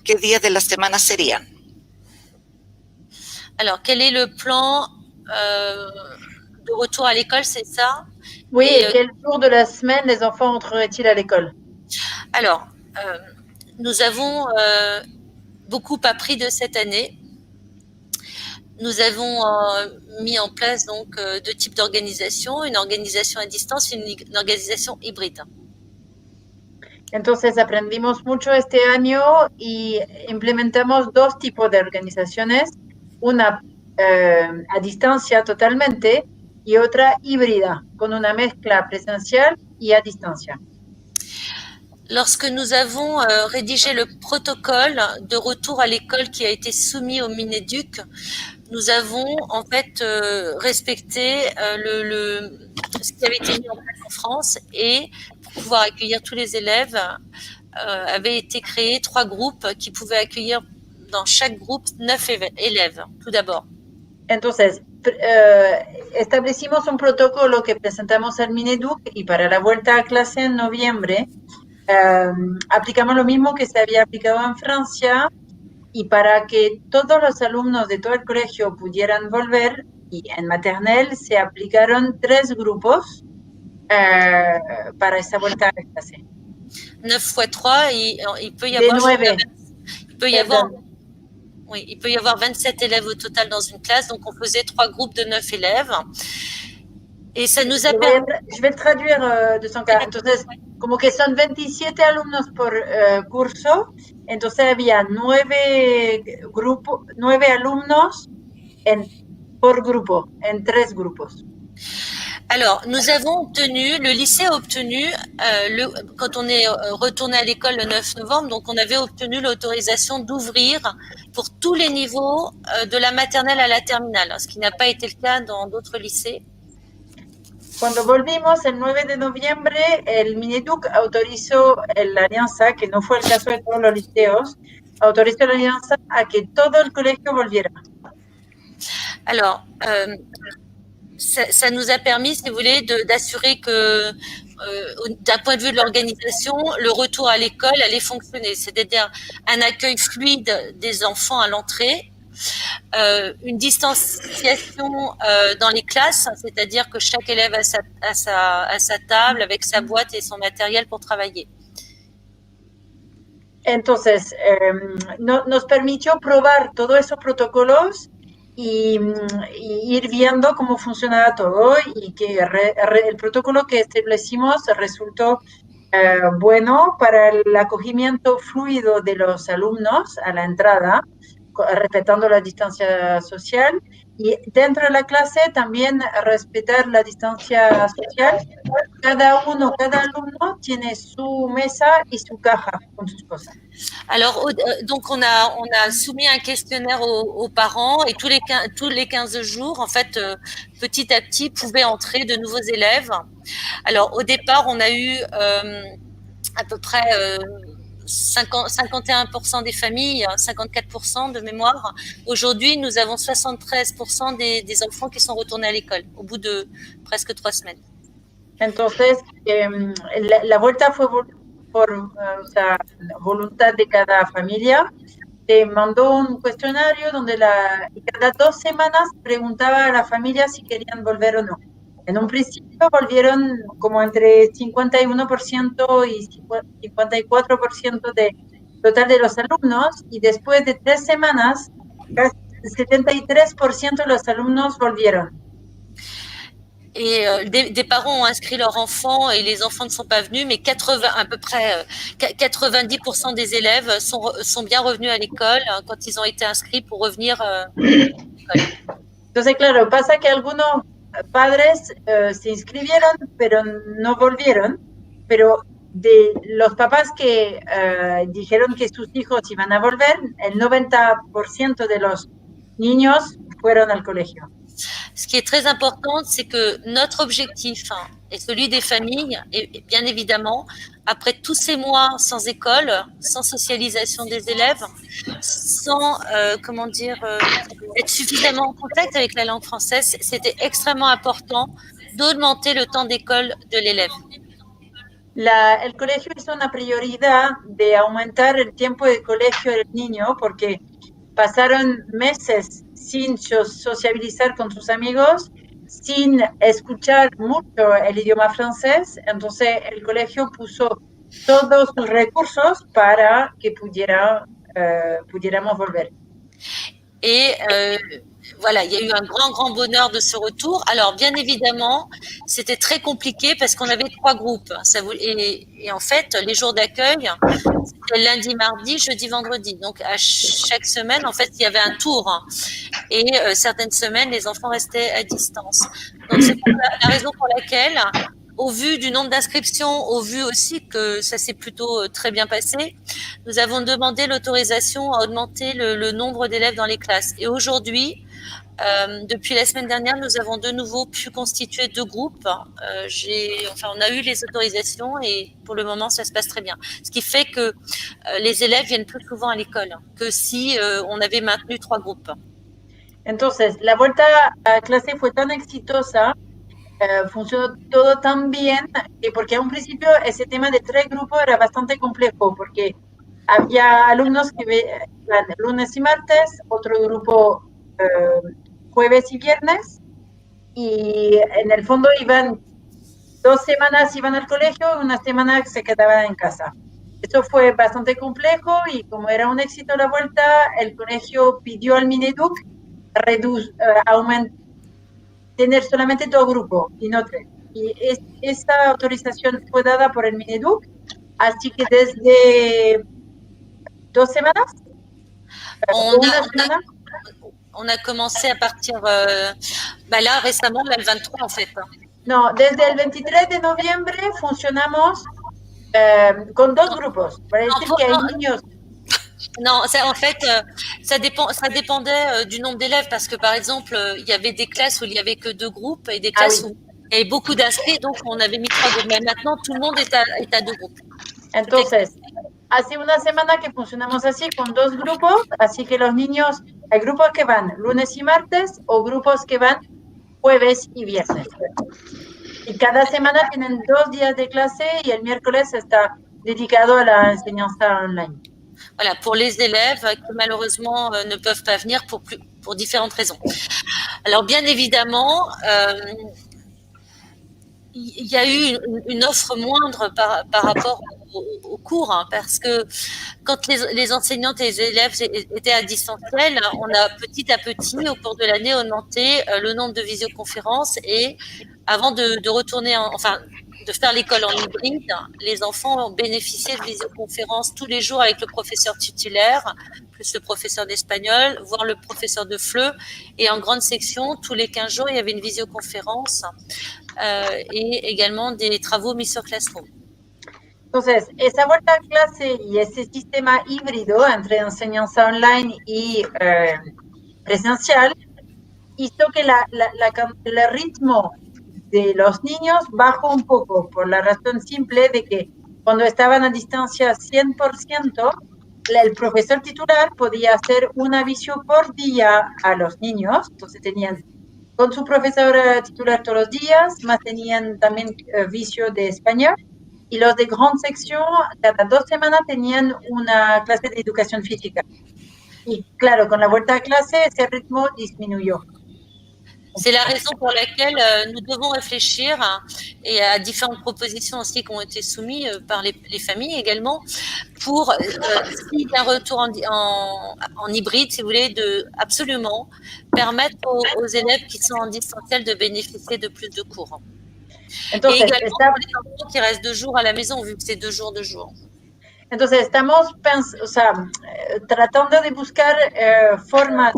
qué días de la semana serían? Alors, quel est le plan de retour à l'école, c'est ça? Oui, et quel jour de la semaine les enfants entreraient-ils à l'école? Alors, nous avons beaucoup appris de cette année. Nous avons mis en place donc 2 types d'organisation, une organisation à distance et une organisation hybride. Entonces aprendimos mucho este año y implementamos 2 tipos de organizaciones, una a distancia totalmente y otra híbrida, con una mezcla presencial y a distancia. Lorsque nous avons rédigé le protocole de retour à l'école qui a été soumis au Mineduc, nous avons en fait respecté ce qui avait été mis en place en France et pour pouvoir accueillir tous les élèves, avaient été créés 3 groupes qui pouvaient accueillir dans chaque groupe 9 élèves, tout d'abord. Entonces, establecimos un protocolo que presentamos al Mineduc y para la vuelta a clase en noviembre aplicamos lo mismo que se había aplicado en Francia y para que todos los alumnos de todo el colegio pudieran volver, y en maternelle se aplicaron 3 grupos para esa vuelta a clase. 9 x 3, il peut y De avoir... 9. Il peut y avoir... Oui, il peut y avoir 27 élèves au total dans une classe, donc on faisait 3 groupes de 9 élèves. Et ça nous a permis... Je vais traduire de son cas. Entonces, como que son 27 alumnos por curso, entonces había 9 alumnos por grupo, en 3 grupos. Alors, nous avons obtenu, le lycée a obtenu, quand on est retourné à l'école le 9 novembre, donc on avait obtenu l'autorisation d'ouvrir pour tous les niveaux de la maternelle à la terminale, ce qui n'a pas été le cas dans d'autres lycées. Cuando volvimos el 9 de noviembre, el Mineduc autorizó la alianza, que no fue el caso de todos los liceos, autorizó la alianza a que todo el colegio volviera. Alors, ça nous a permis, si vous voulez, d'assurer que, d'un point de vue de l'organisation, le retour à l'école allait fonctionner, c'est-à-dire un accueil fluide des enfants à l'entrée, une distanciation dans les classes, c'est-à-dire que chaque élève a sa table avec sa boîte et son matériel pour travailler. Entonces, nos permitió probar todos esos protocolos y ir viendo cómo funcionaba todo y que el protocolo que establecimos resultó bueno para el acogimiento fluido de los alumnos a la entrada, respetando la distancia social, y dentro de la clase también respetar la distancia social. Cada alumno tiene su mesa y su caja con sus cosas. Alors, donc on a soumis un questionnaire aux parents et tous les 15 jours, en fait, petit à petit, pouvaient entrer de nouveaux élèves. Alors, au départ, on a eu à peu près 51% des familles, 54% de mémoire. Aujourd'hui, nous avons 73% des enfants qui sont retournés à l'école au bout de presque 3 semaines. Entonces, la vuelta fue por voluntad de cada familia. Te mandó un cuestionario donde cada 2 semanas preguntaba a la familia si querían volver o no. En un principio volvieron como entre 51% y 54% de total de los alumnos, y después de 3 semanas, casi 73% de los alumnos volvieron. Et des parents ont inscrit leurs enfants et les enfants ne sont pas venus, mais à peu près 90% des élèves sont bien revenus à l'école quand ils ont été inscrits pour revenir à l'école. Entonces, claro, pasa que algunos padres se inscribieron, pero no volvieron, pero de los papás que dijeron que sus hijos iban a volver, el 90% de los niños fueron al colegio. Ce qui est très important, c'est que notre objectif et celui des familles, et bien évidemment, après tous ces mois sans école, sans socialisation des élèves, sans être suffisamment en contact avec la langue française, c'était extrêmement important d'augmenter le temps d'école de l'élève. El colegio hizo una prioridad de aumentar el tiempo de colegio del niño porque pasaron meses sin sociabilizar con sus amigos, sin escuchar mucho el idioma francés. Entonces el colegio puso todos sus recursos para que pudiéramos volver. Et voilà, il y a eu un grand bonheur de ce retour. Alors, bien évidemment, c'était très compliqué parce qu'on avait 3 groupes. Et en fait, les jours d'accueil, c'était lundi, mardi, jeudi, vendredi. Donc, à chaque semaine, en fait, il y avait un tour. Et certaines semaines, les enfants restaient à distance. Donc, c'est la raison pour laquelle, au vu du nombre d'inscriptions, au vu aussi que ça s'est plutôt très bien passé, nous avons demandé l'autorisation à augmenter le nombre d'élèves dans les classes. Et aujourd'hui, depuis la semaine dernière, nous avons de nouveau pu constituer 2 groupes. On a eu les autorisations et pour le moment, ça se passe très bien. Ce qui fait que les élèves viennent plus souvent à l'école que si on avait maintenu 3 groupes. Entonces, la vuelta a clase fue tan exitosa, funcionó todo tan bien, que porque a un principio ese tema de 3 grupos era bastante complejo, porque había alumnos que iban lunes y martes, otro grupo jueves y viernes, y en el fondo iban 2 semanas iban al colegio, una semana se quedaban en casa. Eso fue bastante complejo y como era un éxito la vuelta, el colegio pidió al Mineduc tener solamente 2 grupos y no 3. Y esta autorización fue dada por el Mineduc, así que desde 2 semanas, on a commencé à partir, là récemment, là, le 23 en fait. No, desde el 23 de noviembre funcionamos con 2 grupos, para decir que hay niños. Non, en fait, ça dépendait du nombre d'élèves parce que par exemple, il y avait des classes où il y avait que 2 groupes et des classes où il y avait beaucoup d'inscrits, donc on avait mis 3 groupes. Mais maintenant, tout le monde est à 2 groupes. Entonces, hace una semana que funcionamos así con 2 grupos, así que los niños, hay grupos que van lunes y martes o grupos que van jueves y viernes. Y cada semana tienen 2 días de clase y el miércoles está dedicado a la enseñanza online. Voilà, pour les élèves qui malheureusement ne peuvent pas venir pour différentes raisons. Alors bien évidemment, il y a eu une offre moindre par rapport au cours, hein, parce que quand les enseignantes et les élèves étaient à distanciel, on a petit à petit, au cours de l'année, augmenté le nombre de visioconférences et avant de retourner, de faire l'école en hybride, les enfants ont bénéficié de visioconférences tous les jours avec le professeur titulaire, plus le professeur d'espagnol, voire le professeur de FLE. Et en grande section, tous les 15 jours, il y avait une visioconférence et également des travaux mis sur Classroom. Entonces, esa vuelta a clase y ese sistema híbrido entre enseñanza online y presencial hizo que el ritmo de los niños bajó un poco, por la razón simple de que cuando estaban a distancia 100%, el profesor titular podía hacer una visio por día a los niños, entonces tenían con su profesora titular todos los días, más tenían también visio de español, y los de grande sección cada 2 semanas tenían una clase de educación física. Y claro, con la vuelta a clase, ese ritmo disminuyó. C'est la raison pour laquelle nous devons réfléchir et à différentes propositions aussi qui ont été soumises par les familles également pour, s'il y a un retour en hybride, si vous voulez, de absolument permettre aux élèves qui sont en distanciel de bénéficier de plus de cours. Entonces, et également pour les enfants qui restent 2 jours à la maison, vu que c'est 2 jours, 2 jours. Entonces, estamos tratando de buscar formas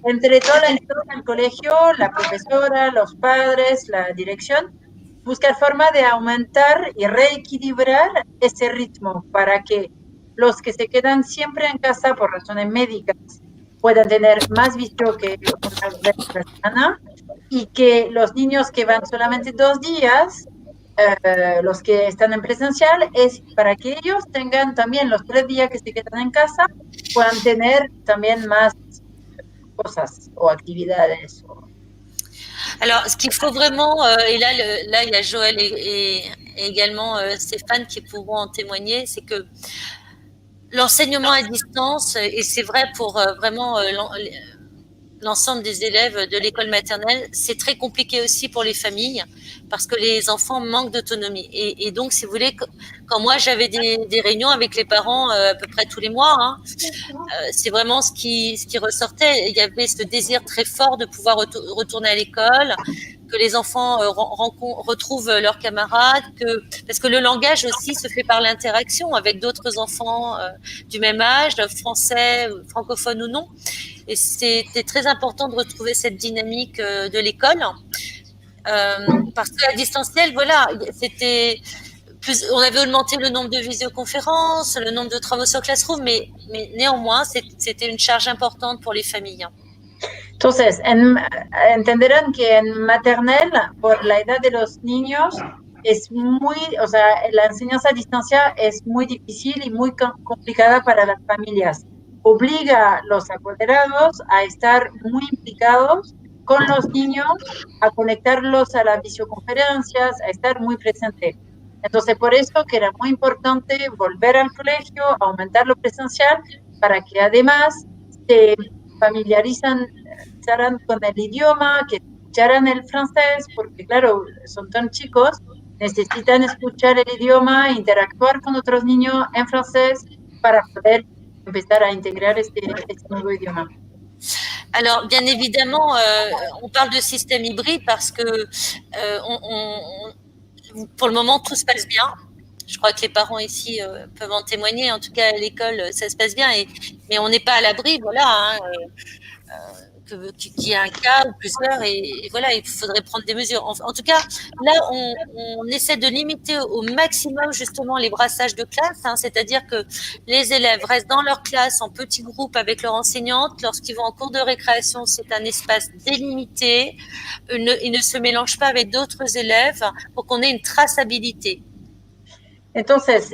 entre toda la institución del colegio, la profesora, los padres, la dirección, buscar forma de aumentar y reequilibrar ese ritmo para que los que se quedan siempre en casa por razones médicas puedan tener más visio que una vez a la semana y que los niños que van solamente 2 días, los que están en presencial, es para que ellos tengan también los 3 días que se quedan en casa, puedan tener también más cosas o actividades. Alors, ce qu'il faut vraiment, et là il y a Joël et également Stéphane qui pourront en témoigner, c'est que l'enseignement à distance, et c'est vrai pour vraiment l'ensemble des élèves de l'école maternelle, c'est très compliqué aussi pour les familles parce que les enfants manquent d'autonomie. Et donc, si vous voulez, quand moi j'avais des réunions avec les parents à peu près tous les mois, hein, c'est vraiment ce qui ressortait. Il y avait ce désir très fort de pouvoir retourner à l'école, que les enfants retrouvent leurs camarades, parce que le langage aussi se fait par l'interaction avec d'autres enfants du même âge, français, francophones ou non. Et c'était très important de retrouver cette dynamique de l'école. Parce qu'à distanciel, voilà, on avait augmenté le nombre de visioconférences, le nombre de travaux sur Classroom, mais néanmoins, c'était une charge importante pour les familles. Entonces, entenderán que en maternel, por la edad de los niños, la enseñanza a distancia es muy difícil y muy complicada para las familias. obliga a los apoderados a estar muy implicados con los niños, a conectarlos a las videoconferencias, a estar muy presente. Entonces, por eso que era muy importante volver al colegio, aumentar lo presencial, para que además se familiarizaran con el idioma, que escucharan el francés, porque claro, son tan chicos, necesitan escuchar el idioma, interactuar con otros niños en francés para poder empezar à intégrer este nouveau idioma. Alors, bien évidemment, on parle de système hybride parce que pour le moment, tout se passe bien. Je crois que les parents ici peuvent en témoigner. En tout cas, à l'école, ça se passe bien. Mais on n'est pas à l'abri, voilà, hein, qu'il y ait un cas ou plusieurs. Et voilà, il faudrait prendre des mesures. En tout cas, là, on essaie de limiter au maximum justement les brassages de classe. Hein, c'est-à-dire que les élèves restent dans leur classe en petits groupes avec leur enseignante. Lorsqu'ils vont en cours de récréation, c'est un espace délimité. Ils ne se mélangent pas avec d'autres élèves pour qu'on ait une traçabilité. Entonces,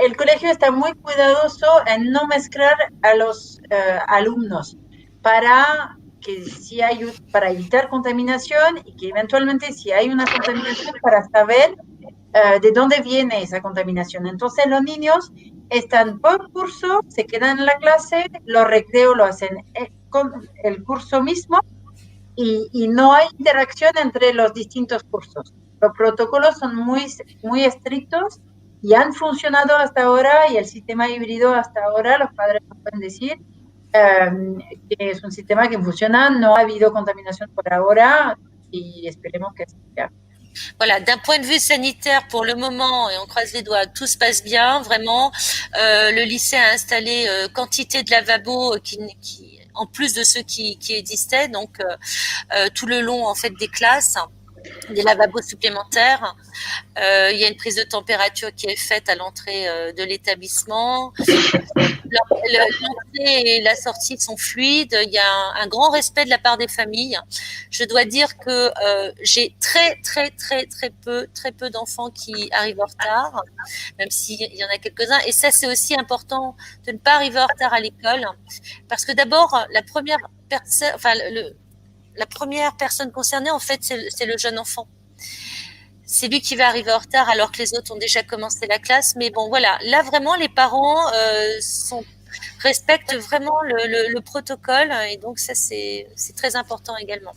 el colegio está muy cuidadoso en no mezclar a los alumnos para evitar contaminación y que eventualmente si hay una contaminación para saber de dónde viene esa contaminación. Entonces, los niños están por curso, se quedan en la clase, los recreos lo hacen con el curso mismo y no hay interacción entre los distintos cursos. Los protocolos son muy estrictos y han funcionado hasta ahora, y el sistema híbrido hasta ahora, los padres nos pueden decir que es un sistema que funciona, no ha habido contaminación por ahora y esperemos que sea. Voilà, d'un point de vue sanitaire, pour le moment, et on croise les doigts, tout se passe bien, vraiment. Le lycée a installé quantité de lavabos qui en plus de ceux qui existaient, donc tout le long en fait des classes, des lavabos supplémentaires. Il y a une prise de température qui est faite à l'entrée de l'établissement. L'entrée et la sortie sont fluides. Il y a un grand respect de la part des familles. Je dois dire que j'ai très peu d'enfants qui arrivent en retard, même s'il y en a quelques-uns. Et ça, c'est aussi important de ne pas arriver en retard à l'école, parce que d'abord, la première personne concernée, en fait, c'est le jeune enfant. C'est lui qui va arriver en retard alors que les autres ont déjà commencé la classe. Mais bon, voilà. Là, vraiment, les parents respectent vraiment le protocole. Et donc, ça, c'est très important également.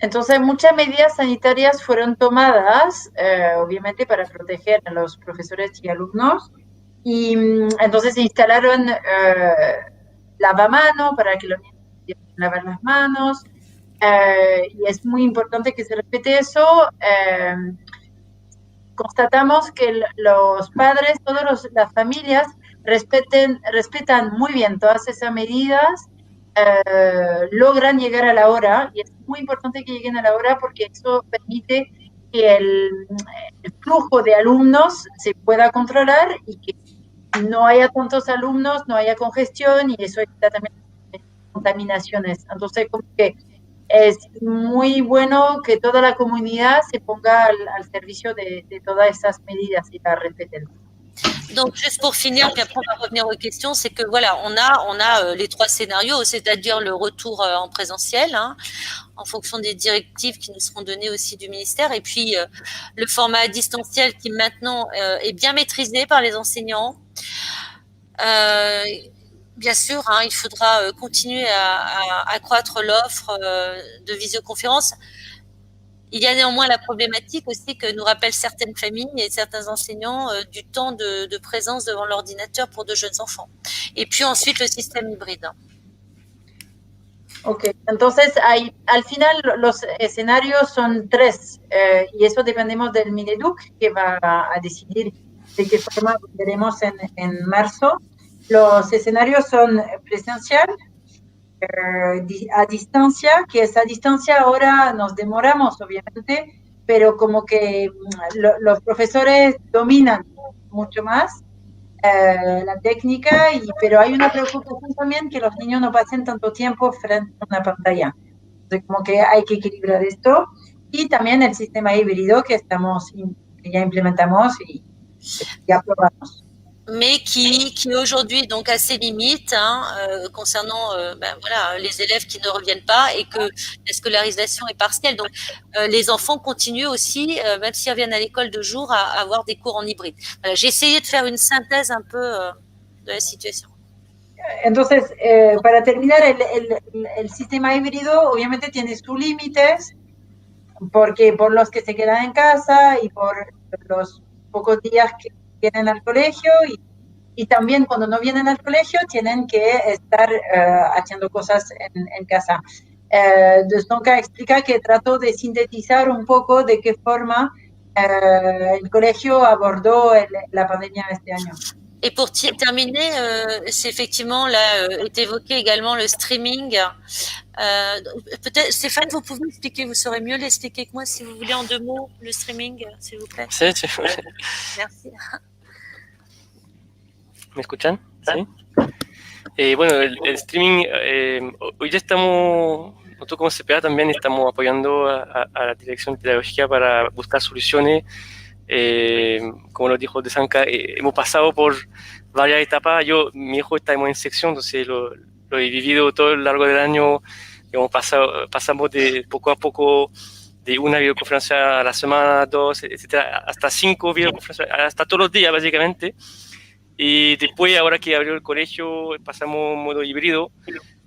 Entonces, muchas medidas sanitarias fueron tomadas, obviamente, para proteger a los profesores y alumnos. Y entonces se instalaron lavamanos para que los niños pudieran lavar las manos. Y es muy importante que se respete eso. Constatamos que los padres, todas las familias respetan muy bien todas esas medidas, logran llegar a la hora, y es muy importante que lleguen a la hora porque eso permite que el flujo de alumnos se pueda controlar y que no haya tantos alumnos, no haya congestión, y eso evita también contaminaciones. Entonces, como que es muy bueno que toda la comunidad se ponga al servicio de todas esas medidas y la respeten. Donc, juste pour finir, puis après on va revenir aux questions, c'est que voilà, on a les trois scénarios, c'est-à-dire le retour en présentiel, hein, en fonction des directives qui nous seront données aussi du ministère, et puis le format distanciel qui maintenant est bien maîtrisé par les enseignants. Bien sûr, hein, il faudra continuer à accroître l'offre de visioconférence. Il y a néanmoins la problématique aussi que nous rappellent certaines familles et certains enseignants du temps de présence devant l'ordinateur pour de jeunes enfants. Et puis ensuite, le système hybride. Ok, entonces al final los escenarios son tres y eso dependemos del Mineduc, que va a decidir de qué forma veremos en marzo. Los escenarios son presencial, a distancia, que esa distancia ahora nos demoramos, obviamente, pero como que los profesores dominan mucho más la técnica, pero hay una preocupación también que los niños no pasen tanto tiempo frente a una pantalla. Entonces, como que hay que equilibrar esto. Y también el sistema híbrido que ya implementamos y ya probamos. mais qui aujourd'hui donc a ses limites concernant voilà, les élèves qui ne reviennent pas et que la scolarisation est partielle. Donc les enfants continuent aussi, même s'ils reviennent à l'école de jour, à avoir des cours en hybride. Voilà, j'ai essayé de faire une synthèse un peu de la situation. Entonces, para terminar, el sistema híbrido obviamente tiene sus límites, porque por los que se quedan en casa y por los pocos días que vienen al colegio y también cuando no vienen al colegio tienen que estar haciendo cosas en casa. Destonka explica que trató de sintetizar un poco de qué forma el colegio abordó la pandemia este año. Et pour terminer, c'est effectivement là est évoqué également le streaming. Peut-être Stéphane, vous pouvez expliquer, vous saurez mieux l'expliquer que moi si vous voulez en 2 mots le streaming, s'il vous plaît. Sí. Merci. ¿Me escuchan? Sí. Bueno, el streaming, hoy ya estamos, nosotros como CPA también estamos apoyando a la dirección pedagógica para buscar soluciones. Como lo dijo Desanka, hemos pasado por varias etapas. Mi hijo está en sección, entonces lo he vivido todo a lo largo del año. Pasamos de poco a poco de una videoconferencia a la semana, 2, etcétera, hasta 5 videoconferencias, hasta todos los días básicamente. Y después, ahora que abrió el colegio, pasamos a un modo híbrido,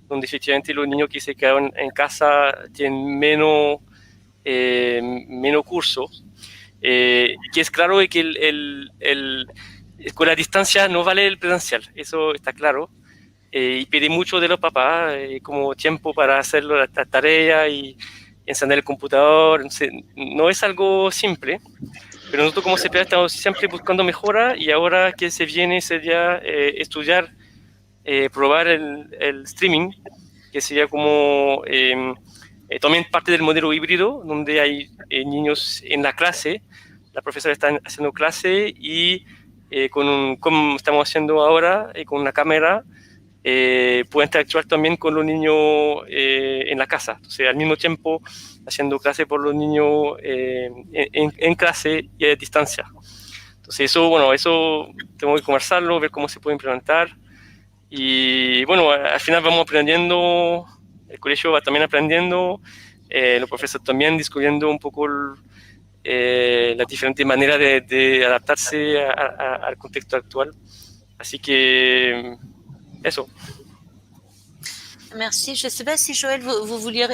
donde efectivamente los niños que se quedaron en casa tienen menos cursos. Que es claro que con la distancia no vale el presencial, eso está claro. Y pide mucho de los papás, como tiempo para hacer la tarea y encender el computador. Entonces, no es algo simple. Pero nosotros como CPA estamos siempre buscando mejora y ahora que se viene sería estudiar, probar el streaming, que sería como también parte del modelo híbrido, donde hay niños en la clase, la profesora está haciendo clase y como estamos haciendo ahora, con una cámara, puede interactuar también con los niños en la casa. Entonces, al mismo tiempo, haciendo clase por los niños en clase y a distancia. Entonces, eso tengo que conversarlo, ver cómo se puede implementar. Y bueno, al final vamos aprendiendo, el colegio va también aprendiendo, los profesores también descubriendo un poco las diferentes maneras de adaptarse al contexto actual. Así que eso. Merci. Je ne sais pas si Joël, vous vouliez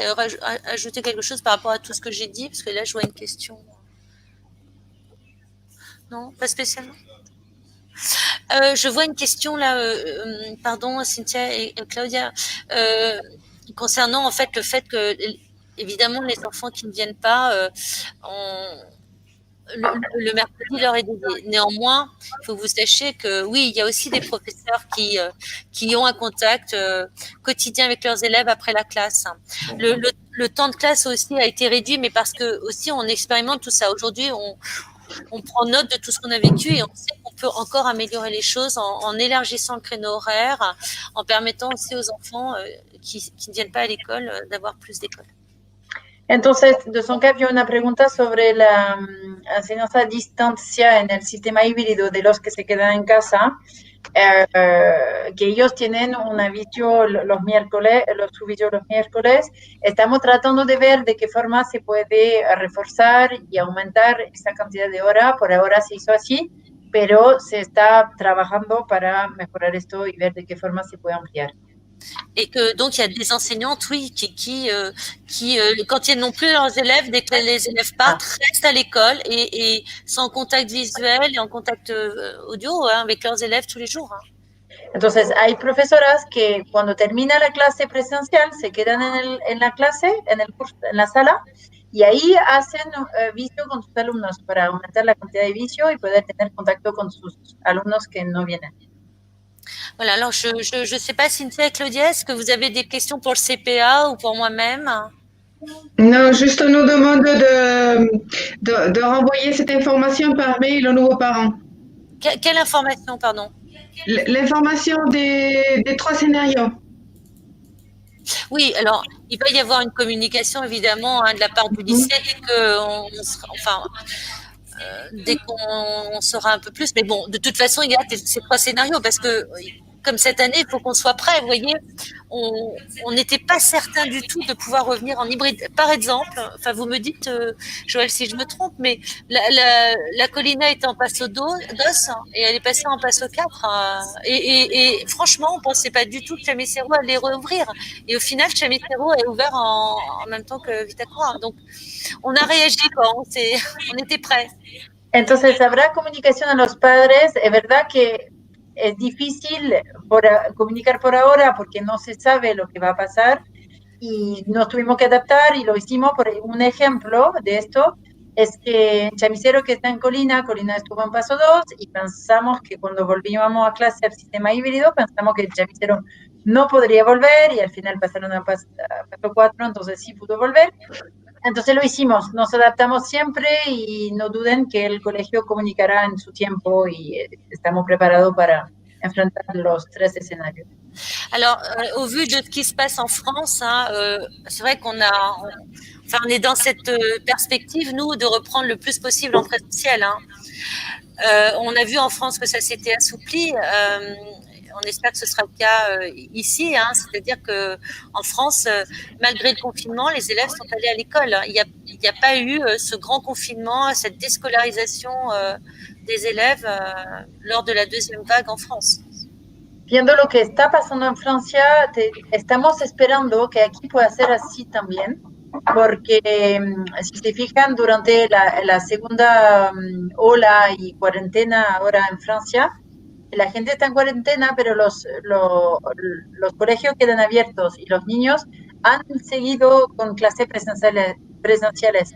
ajouter quelque chose par rapport à tout ce que j'ai dit, parce que là, je vois une question. Non, pas spécialement. Je vois une question là, pardon, Cynthia et Claudia, concernant en fait le fait que, évidemment, les enfants qui ne viennent pas, le mercredi leur est dédié. Néanmoins, il faut que vous sachiez que oui, il y a aussi des professeurs qui ont un contact quotidien avec leurs élèves après la classe. Le temps de classe aussi a été réduit, mais parce que aussi on expérimente tout ça. Aujourd'hui, on prend note de tout ce qu'on a vécu et on sait qu'on peut encore améliorer les choses en élargissant le créneau horaire, en permettant aussi aux enfants qui ne viennent pas à l'école d'avoir plus d'école. Entonces, Desanka vio una pregunta sobre la enseñanza a distancia en el sistema híbrido de los que se quedan en casa, que ellos tienen un aviso los miércoles, su vídeo los miércoles. Estamos tratando de ver de qué forma se puede reforzar y aumentar esa cantidad de horas. Por ahora se hizo así, pero se está trabajando para mejorar esto y ver de qué forma se puede ampliar. Et que donc il y a des enseignantes, oui, qui quand ils n'ont plus leurs élèves, dès que les élèves partent, restent à l'école et sont en contact visuel et en contact audio avec leurs élèves tous les jours. Entonces, hay profesoras que cuando termina la clase presencial se quedan en la clase, en el curso, en la sala, y ahí hacen vicio con sus alumnos para aumentar la cantidad de vicio y poder tener contacto con sus alumnos que no vienen. Voilà, alors je ne sais pas, Cynthia et Claudia, est-ce que vous avez des questions pour le CPA ou pour moi-même? Non, juste on nous demande de renvoyer cette information par mail aux nouveaux parents. Quelle information, pardon? L'information des 3 scénarios. Oui, alors il va y avoir une communication évidemment de la part du lycée et que dès qu'on saura un peu plus. Mais bon, de toute façon, il y a ces 3 scénarios parce que, comme cette année, il faut qu'on soit prêt. Vous voyez, on n'était pas certain du tout de pouvoir revenir en hybride. Par exemple, enfin, vous me dites, Joël, si je me trompe, mais la Colina était en passe au DOS et elle est passée en passe au 4. Et franchement, on pensait pas du tout que Chamisero allait rouvrir. Et au final, Chamisero est ouvert en même temps que Vitacura. Donc, on a réagi, quoi. On était prêts. Entonces, habrá comunicación a los padres. Es verdad que es difícil comunicar por ahora porque no se sabe lo que va a pasar y nos tuvimos que adaptar y lo hicimos. Por un ejemplo de esto es que en Chamisero, que está en Colina estuvo en paso 2 y pensamos que cuando volvíamos a clase al sistema híbrido, pensamos que Chamisero no podría volver y al final pasaron a paso 4, entonces sí pudo volver. Entonces lo hicimos, nos adaptamos siempre y no duden que el colegio comunicará en su tiempo y estamos preparados para enfrentar los 3 escenarios. Alors, au vu de ce qui se passe en France, c'est vrai qu'on est dans cette perspective, nous, de reprendre le plus possible en présentiel. On a vu en France que ça s'était assoupli. On espère que ce sera le cas ici, c'est-à-dire que en France, malgré le confinement, les élèves sont allés à l'école. Il n'y a pas eu ce grand confinement, cette déscolarisation des élèves lors de la 2e vague en France. Viendo lo que está pasando en Francia, estamos esperando que aquí pueda ser así también, porque si se fijan, durante la segunda ola y cuarentena ahora en Francia, la gente está en cuarentena, pero los colegios quedan abiertos y los niños han seguido con clases presenciales.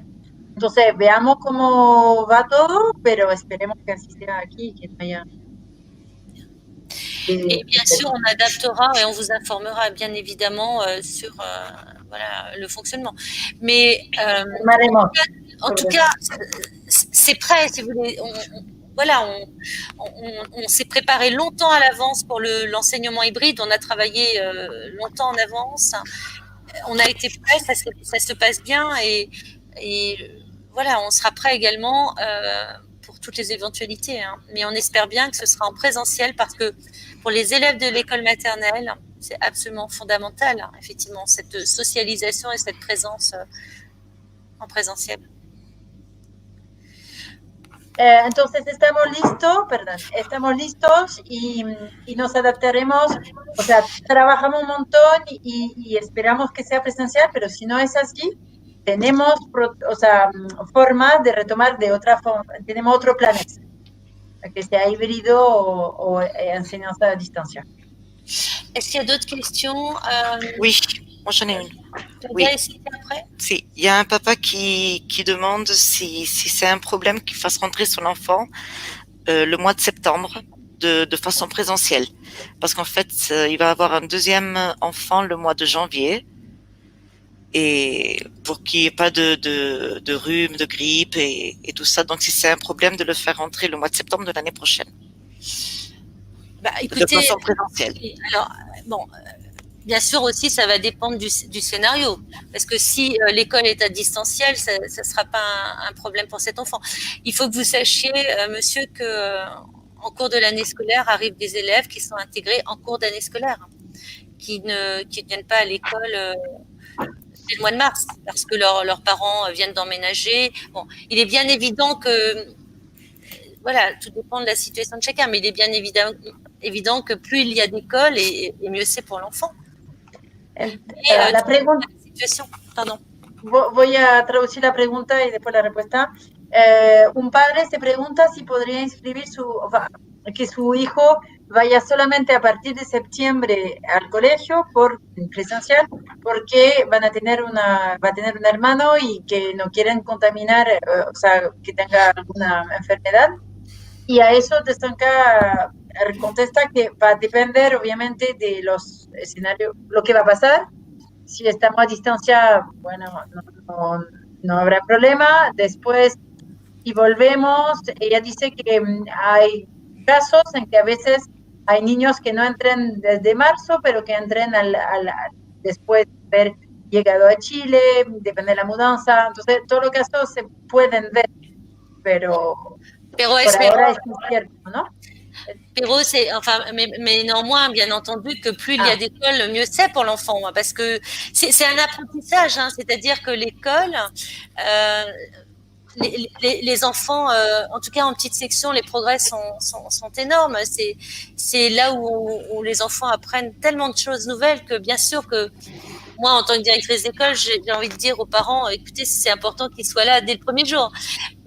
Entonces, veamos cómo va todo, pero esperemos que así sea aquí, que no haya... Et bien sûr, on adaptera et on vous informera bien évidemment sur le fonctionnement. Mais en tout cas, c'est prêt, si vous voulez. On s'est préparé longtemps à l'avance pour l'enseignement hybride. On a travaillé longtemps en avance. On a été prêt, ça se passe bien et voilà, on sera prêt également pour toutes les éventualités. Mais on espère bien que ce sera en présentiel parce que pour les élèves de l'école maternelle, c'est absolument fondamental, effectivement, cette socialisation et cette présence en présentiel. Entonces estamos listos y nos adaptaremos, o sea, trabajamos un montón y esperamos que sea presencial, pero si no es así, tenemos, formas de retomar de otra forma, tenemos otro plan, que sea híbrido o enseñanza à distance. Est-ce qu'il y a d'autres questions Oui, moi j'en ai une. Oui. Si, il y a un papa qui demande si c'est un problème qu'il fasse rentrer son enfant le mois de septembre de façon présentielle. Parce qu'en fait, il va avoir un 2e enfant le mois de janvier. Et pour qu'il n'y ait pas de rhume, de grippe et tout ça. Donc, si c'est un problème de le faire rentrer le mois de septembre de l'année prochaine. Écoutez, de façon présentielle. Alors, bien sûr aussi, ça va dépendre du scénario. Parce que si l'école est à distanciel, ça ne sera pas un problème pour cet enfant. Il faut que vous sachiez, monsieur, qu'en cours de l'année scolaire, arrivent des élèves qui sont intégrés en cours d'année scolaire, qui ne viennent pas à l'école dès le mois de mars, parce que leurs parents viennent d'emménager. Bon, il est bien évident que, voilà, tout dépend de la situation de chacun, mais il est bien évident que plus il y a d'écoles, et mieux c'est pour l'enfant. La pregunta, pardon. Voy a traducir la pregunta y después la respuesta. Un padre se pregunta si podría inscribir que su hijo vaya solamente a partir de septiembre al colegio por presencial, porque va a tener un hermano y que no quieren contaminar, o sea, que tenga alguna enfermedad. Y a eso Testanka contesta que va a depender obviamente de los escenarios, lo que va a pasar. Si estamos a distancia, bueno, no habrá problema. Después, si volvemos, ella dice que hay casos en que a veces hay niños que no entren desde marzo, pero que entren después de haber llegado a Chile, depende de la mudanza. Entonces, todos los casos se pueden ver. pero Pero por es ahora mejor. es incierto, ¿no? Pero c'est, enfin, mais néanmoins, bien entendu, que plus il y a d'écoles, mieux c'est pour l'enfant, parce que c'est un apprentissage, hein, c'est-à-dire que l'école, les enfants, en tout cas en petite section, les progrès sont énormes. C'est là où les enfants apprennent tellement de choses nouvelles que bien sûr que moi, en tant que directrice d'école, j'ai envie de dire aux parents, écoutez, c'est important qu'ils soient là dès le premier jour.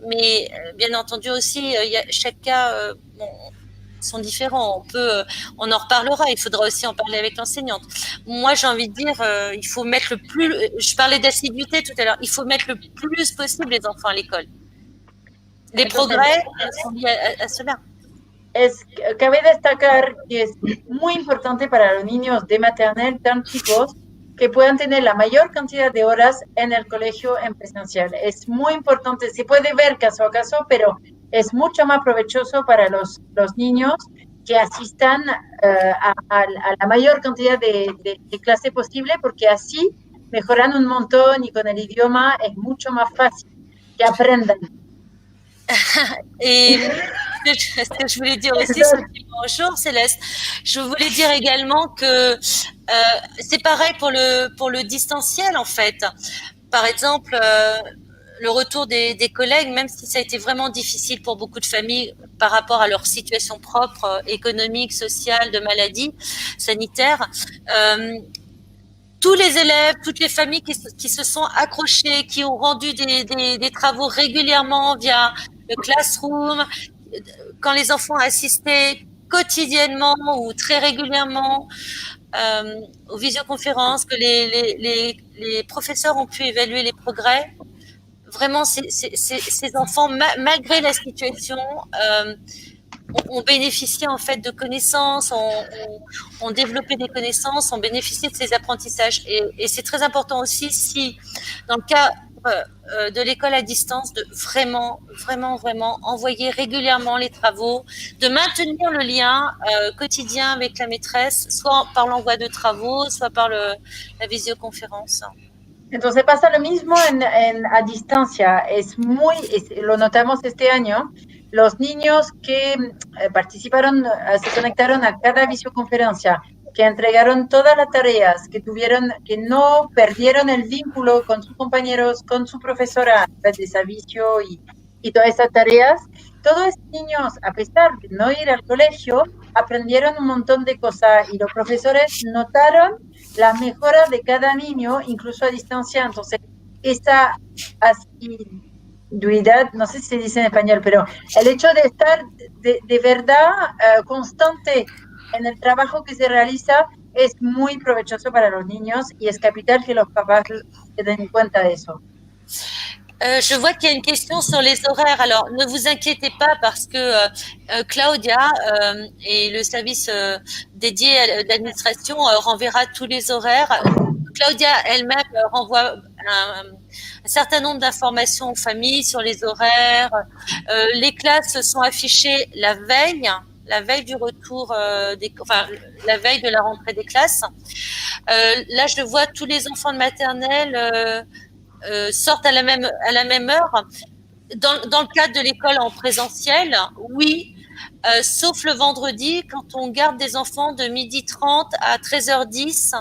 Mais bien entendu aussi, chaque cas sont différents. On en reparlera. Il faudra aussi en parler avec l'enseignante. Moi, j'ai envie de dire, il faut mettre le plus. Je parlais d'assiduité tout à l'heure. Il faut mettre le plus possible les enfants à l'école. Les progrès sont liés à cela. Cabe destacar que es muy importante para los niños de maternelle tan chicos que puedan tener la mayor cantidad de horas en el colegio en presencial. Es muy importante, se puede ver caso a caso, pero es mucho más provechoso para los niños que asistan a la mayor cantidad de clase posible, porque así mejoran un montón y con el idioma es mucho más fácil que aprendan. Et ce que je voulais dire aussi, bonjour Céleste, je voulais dire également que c'est pareil pour le distanciel en fait. Par exemple, le retour des collègues, même si ça a été vraiment difficile pour beaucoup de familles par rapport à leur situation propre, économique, sociale, de maladie sanitaire, tous les élèves, toutes les familles qui se sont accrochées, qui ont rendu des travaux régulièrement via le classroom, quand les enfants assistaient quotidiennement ou très régulièrement aux visioconférences, que les professeurs ont pu évaluer les progrès. Vraiment, ces enfants, malgré la situation, ont bénéficié en fait de connaissances, ont développé des connaissances, ont bénéficié de ces apprentissages. Et c'est très important aussi si, dans le cas de l'école à distance, de vraiment envoyer régulièrement les travaux, de maintenir le lien quotidien avec la maîtresse, soit par l'envoi de travaux, soit par la visioconférence. Entonces pasa lo mismo a distancia. Lo notamos este año. Los niños que participaron, se conectaron a cada visioconferencia, que entregaron todas las tareas, que no perdieron el vínculo con sus compañeros, con su profesora a través de servicio y todas esas tareas, todos estos niños, a pesar de no ir al colegio, aprendieron un montón de cosas y los profesores notaron la mejora de cada niño, incluso a distancia. Entonces, esa asiduidad, no sé si se dice en español, pero el hecho de estar de verdad constante en el trabajo que se realiza es muy provechoso para los niños y es capital que los papás se den cuenta de eso. Je vois qu'il y a une question sur les horaires. Alors, ne vous inquiétez pas parce que Claudia et le service dédié d'administration renverra tous les horaires. Claudia elle-même renvoie un certain nombre d'informations aux familles sur les horaires. Les classes sont affichées la veille du retour, la veille de la rentrée des classes. Là, je vois tous les enfants de maternelle sortent à la même heure. Dans le cadre de l'école en présentiel, oui, sauf le vendredi, quand on garde des enfants de 12h30 à 13h10,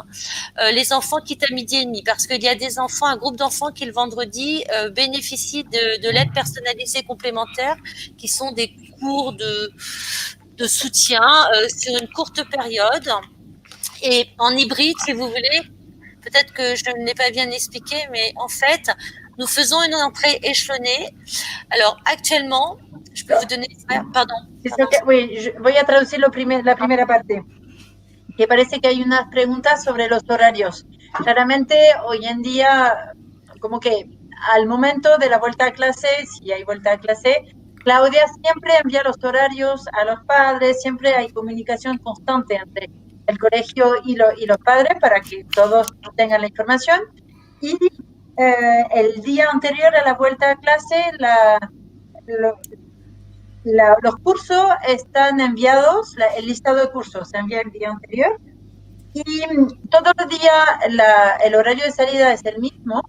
les enfants quittent à 12h30, parce qu'il y a des enfants, un groupe d'enfants qui le vendredi bénéficient de l'aide personnalisée complémentaire, qui sont des cours de soutien sur une courte période. Et en hybride, si vous voulez, peut-être que je ne l'ai pas bien expliqué, mais en fait, nous faisons une entrée échelonnée. Alors, actuellement, je peux vous donner... Pardon. Oui, voy a traducir la primera parte. Que parece que hay unas preguntas sobre los horarios. Claramente, hoy en día, como que al momento de la vuelta a clase, si hay vuelta a clase, Claudia siempre envía los horarios a los padres, siempre hay comunicación constante entre el colegio y los padres para que todos tengan la información. Y el día anterior a la vuelta a clase, los cursos están enviados, el listado de cursos se envía el día anterior. Y todos los días el horario de salida es el mismo,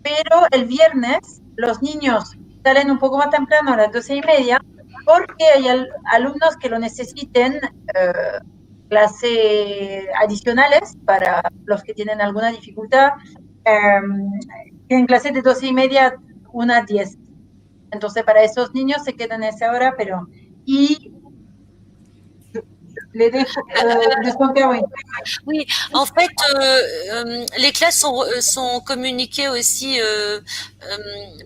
pero el viernes los niños salen un poco más temprano, a las 12:30, porque hay alumnos que lo necesiten clases adicionales para los que tienen alguna dificultad. Tienen clases de 12:30 a 1:10. Entonces, para esos niños se quedan a esa hora, pero... Y les dejo... Oui, en fait, les classes sont communiquées aussi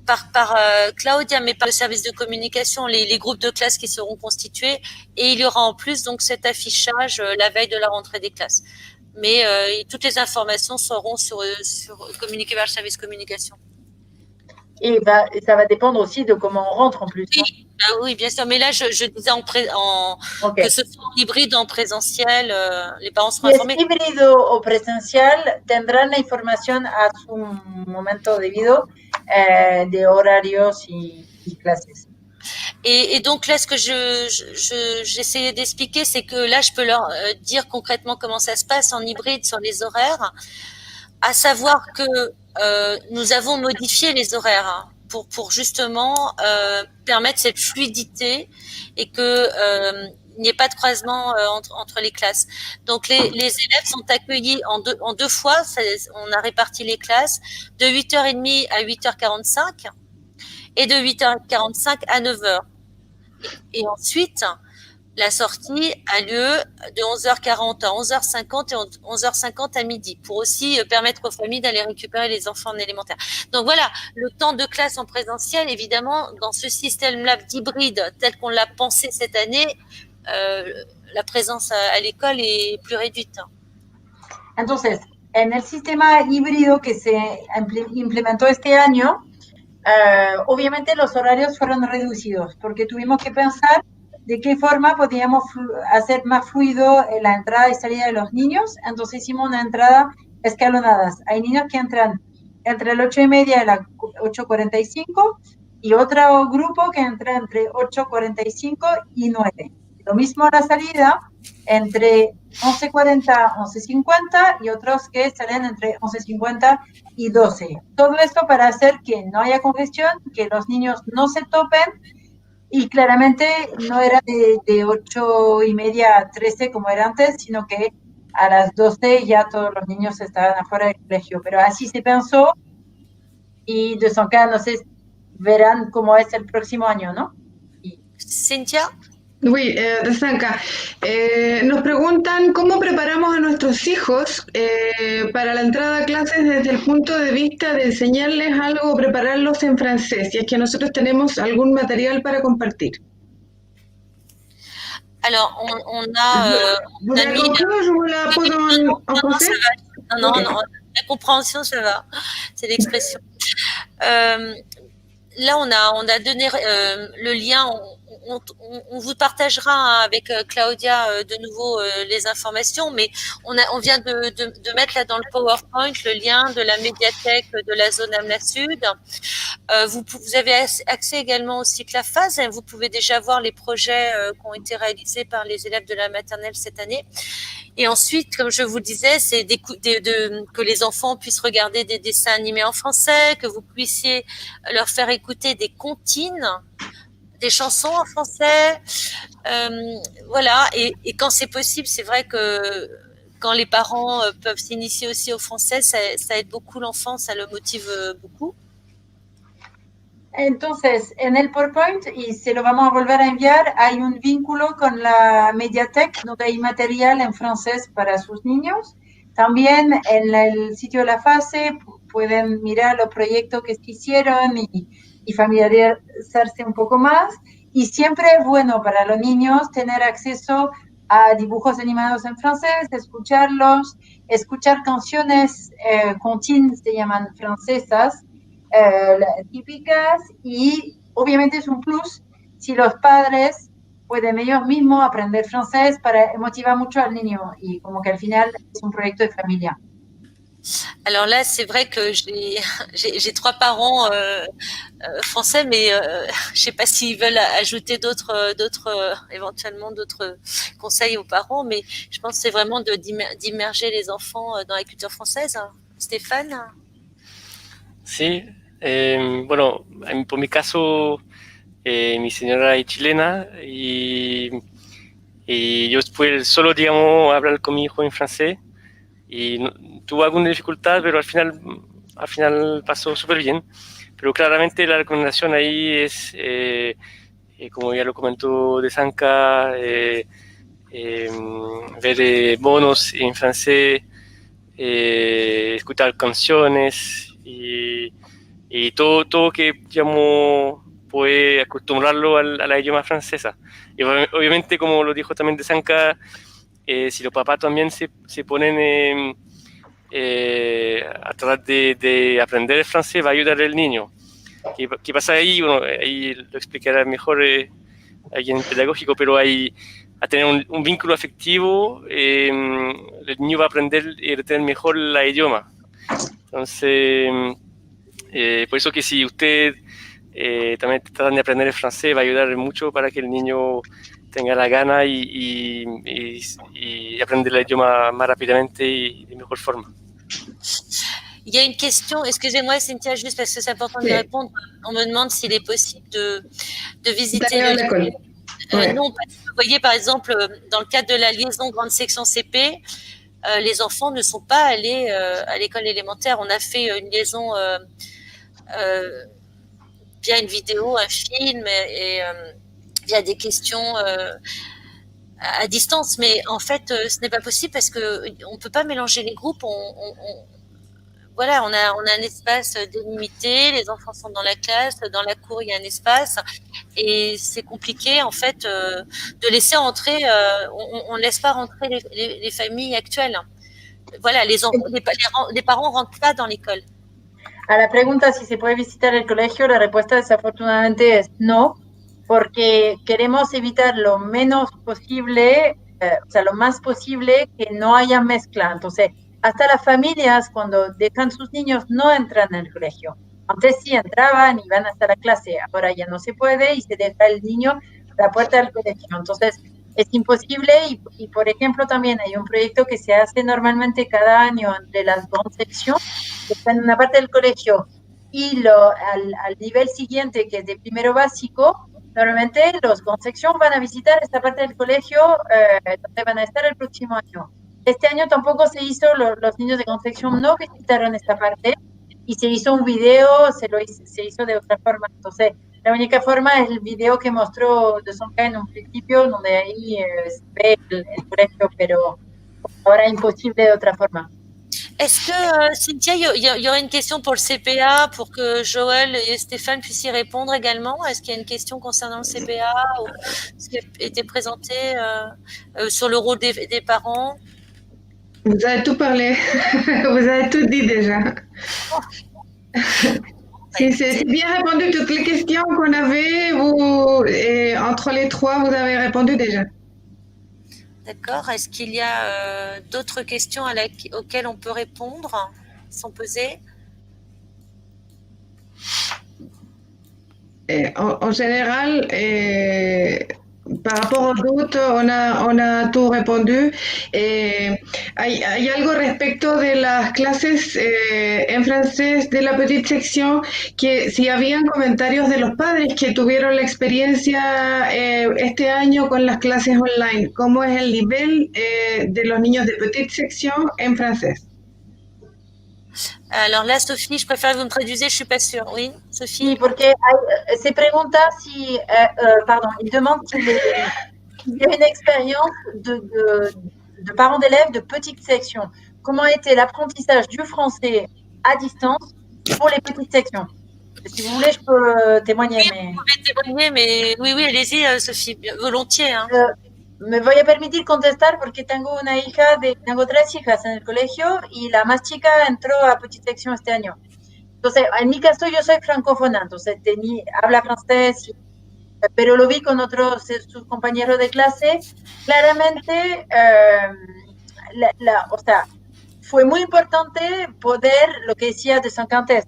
par Claudia, mais par le service de communication, les groupes de classe qui seront constitués. Et il y aura en plus donc cet affichage la veille de la rentrée des classes. Mais toutes les informations seront communiquées par le service communication. Et ça va dépendre aussi de comment on rentre en plus. Oui, oui, bien sûr. Mais là, je disais que ce soit en hybride, en présentiel, les parents seront informés. Si es híbrido o presencial, tendrán la información a su momento debido de horarios y clases. Et donc là, ce que j'essayais d'expliquer, c'est que là, je peux leur dire concrètement comment ça se passe en hybride sur les horaires, à savoir que nous avons modifié les horaires pour justement permettre cette fluidité et que il n'y ait pas de croisement entre les classes. Donc les élèves sont accueillis en deux fois. On a réparti les classes de 8h30 à 8h45 et de 8h45 à 9h. Et ensuite, la sortie a lieu de 11h40 à 11h50 et 11h50 à midi pour aussi permettre aux familles d'aller récupérer les enfants en élémentaire. Donc voilà, le temps de classe en présentiel, évidemment, dans ce système-là d'hybride tel qu'on l'a pensé cette année, la présence à l'école est plus réduite. Entonces, en el sistema híbrido que se implementó este año, obviamente los horarios fueron reducidos porque tuvimos que pensar de qué forma podíamos hacer más fluido la entrada y salida de los niños. Entonces hicimos una entrada escalonadas. Hay niños que entran entre las 8:30 y las 8:45 y otro grupo que entra entre 8:45 y 9. Lo mismo a la salida, entre 11:40 y 11:50 y otros que salen entre 11:50 y 12. Todo esto para hacer que no haya congestión, que los niños no se topen. Y claramente no era de 8:30 a 13 como era antes, sino que a las 12 ya todos los niños estaban afuera del colegio. Pero así se pensó y de Sonca, no sé, verán cómo es el próximo año, ¿no? Cynthia. Oui, de Sanca. Nos preguntan cómo preparamos a nuestros hijos para la entrada a clases desde el punto de vista de enseñarles algo o prepararlos en francés, si es que nosotros tenemos algún material para compartir. Alors, on a... Vous l'avez compris ou je vous la pose en français? Non, la compréhension, ça va. C'est l'expression. Là, on a donné le lien... On vous partagera avec Claudia de nouveau les informations, mais on vient de mettre là dans le PowerPoint le lien de la médiathèque de la zone AMNA Sud. Vous avez accès également au cycle à phase. Vous pouvez déjà voir les projets qui ont été réalisés par les élèves de la maternelle cette année. Et ensuite, comme je vous le disais, c'est que les enfants puissent regarder des dessins animés en français, que vous puissiez leur faire écouter des comptines, des chansons en français, voilà. Et quand c'est possible, c'est vrai que quand les parents peuvent s'initier aussi au français, ça aide beaucoup l'enfant, ça le motive beaucoup. Entonces, en el PowerPoint, y se lo vamos a volver a enviar, hay un vínculo con la Mediatek, donde hay material en francés para sus niños. También en el sitio de la FASE pueden mirar los proyectos que se hicieron y familiarizarse un poco más. Y siempre es bueno para los niños tener acceso a dibujos animados en francés, escucharlos, escuchar canciones comptines, se llaman francesas, típicas, y obviamente es un plus si los padres pueden ellos mismos aprender francés para motivar mucho al niño y como que al final es un proyecto de familia. Alors là, c'est vrai que j'ai 3 parents français, mais je sais pas s'ils veulent ajouter éventuellement d'autres conseils aux parents, mais je pense que c'est vraiment d'immerger les enfants dans la culture française. Stéphane? Sí, Bueno, por mi caso, mi señora es chilena y yo después solo, digamos, hablar con mi hijo en francés y tuve alguna dificultad, pero al final pasó súper bien. Pero claramente la recomendación ahí es, como ya lo comentó Desanka, ver bonos en francés, escuchar canciones y todo que, digamos, puede acostumbrarlo a la idioma francesa. Y obviamente, como lo dijo también Desanka, si los papás también se ponen a tratar de aprender el francés, va a ayudar al niño. ¿Qué pasa ahí? Bueno, ahí lo explicará mejor alguien pedagógico, pero a tener un vínculo afectivo, el niño va a aprender y retener mejor el idioma. Entonces, por eso que si usted también tratan de aprender el francés, va a ayudar mucho para que el niño tenga la gana y aprenda el idioma más rápidamente y de mejor forma. Il y a une question, excusez-moi Cynthia, juste parce que c'est important de répondre. On me demande s'il est possible de visiter l'école. Non, parce que vous voyez, par exemple, dans le cadre de la liaison grande section CP, les enfants ne sont pas allés à l'école élémentaire. On a fait une liaison via une vidéo, un film et via des questions à distance. Mais en fait, ce n'est pas possible parce qu'on ne peut pas mélanger les groupes. Voilà, on a un espace délimité, les enfants sont dans la classe, dans la cour il y a un espace et c'est compliqué en fait de laisser entrer, on ne laisse pas rentrer les familles actuelles. Voilà, les parents ne rentrent pas dans l'école. A la pregunta si se puede visitar el colegio, la respuesta desafortunadamente es no, porque queremos evitar lo menos posible, o sea, lo más posible que no haya mezcla. Entonces, hasta las familias cuando dejan sus niños no entran en el colegio. Antes sí entraban y iban hasta la clase, ahora ya no se puede y se deja el niño a la puerta del colegio. Entonces es imposible y por ejemplo también hay un proyecto que se hace normalmente cada año entre las dos secciones que están en una parte del colegio y al nivel siguiente que es de primero básico. Normalmente los Concepción van a visitar esta parte del colegio donde van a estar el próximo año. Este año tampoco se hizo, los niños de Concepción no visitaron esta parte y se hizo un video, se hizo de otra forma. Entonces, la única forma es el video que mostró Desanka en un principio, donde ahí se ve el colegio, pero ahora imposible de otra forma. Est-ce que, Cynthia, il y aurait une question pour le CPA, pour que Joël et Stéphane puissent y répondre également? Est-ce qu'il y a une question concernant le CPA ou ce qui a été présenté sur le rôle des parents? Vous avez tout parlé, vous avez tout dit déjà. Si c'est bien répondu toutes les questions qu'on avait, entre les trois, vous avez répondu déjà. D'accord. Est-ce qu'il y a d'autres questions auxquelles on peut répondre, qui sont posées? En général, par rapport aux doutes, on a tout répondu. Hay algo respecto de las clases en francés de la petite sección, que si habían comentarios de los padres que tuvieron la experiencia este año con las clases online, ¿cómo es el nivel de los niños de petite sección en francés? Alors là, Sophie, je préfère que vous me traduisez, je suis pas sûre. Oui, Sophie. Sí, porque se pregunta si, il demande s'il y a une expérience de parents d'élèves de petite section. Comment a été l'apprentissage du français à distance pour les petites sections? Si vous voulez, je peux témoigner. Oui, vous pouvez témoigner, mais oui, allez-y, Sophie, volontiers. Hein. Me voy a permitir contestar porque tengo tres hijas en el colegio y la más chica entró a petite sección este año. Entonces, en mi caso yo soy francófona, entonces habla francés, pero lo vi con sus compañeros de clase. Claramente, o sea, fue muy importante poder, lo que decía Desanka antes,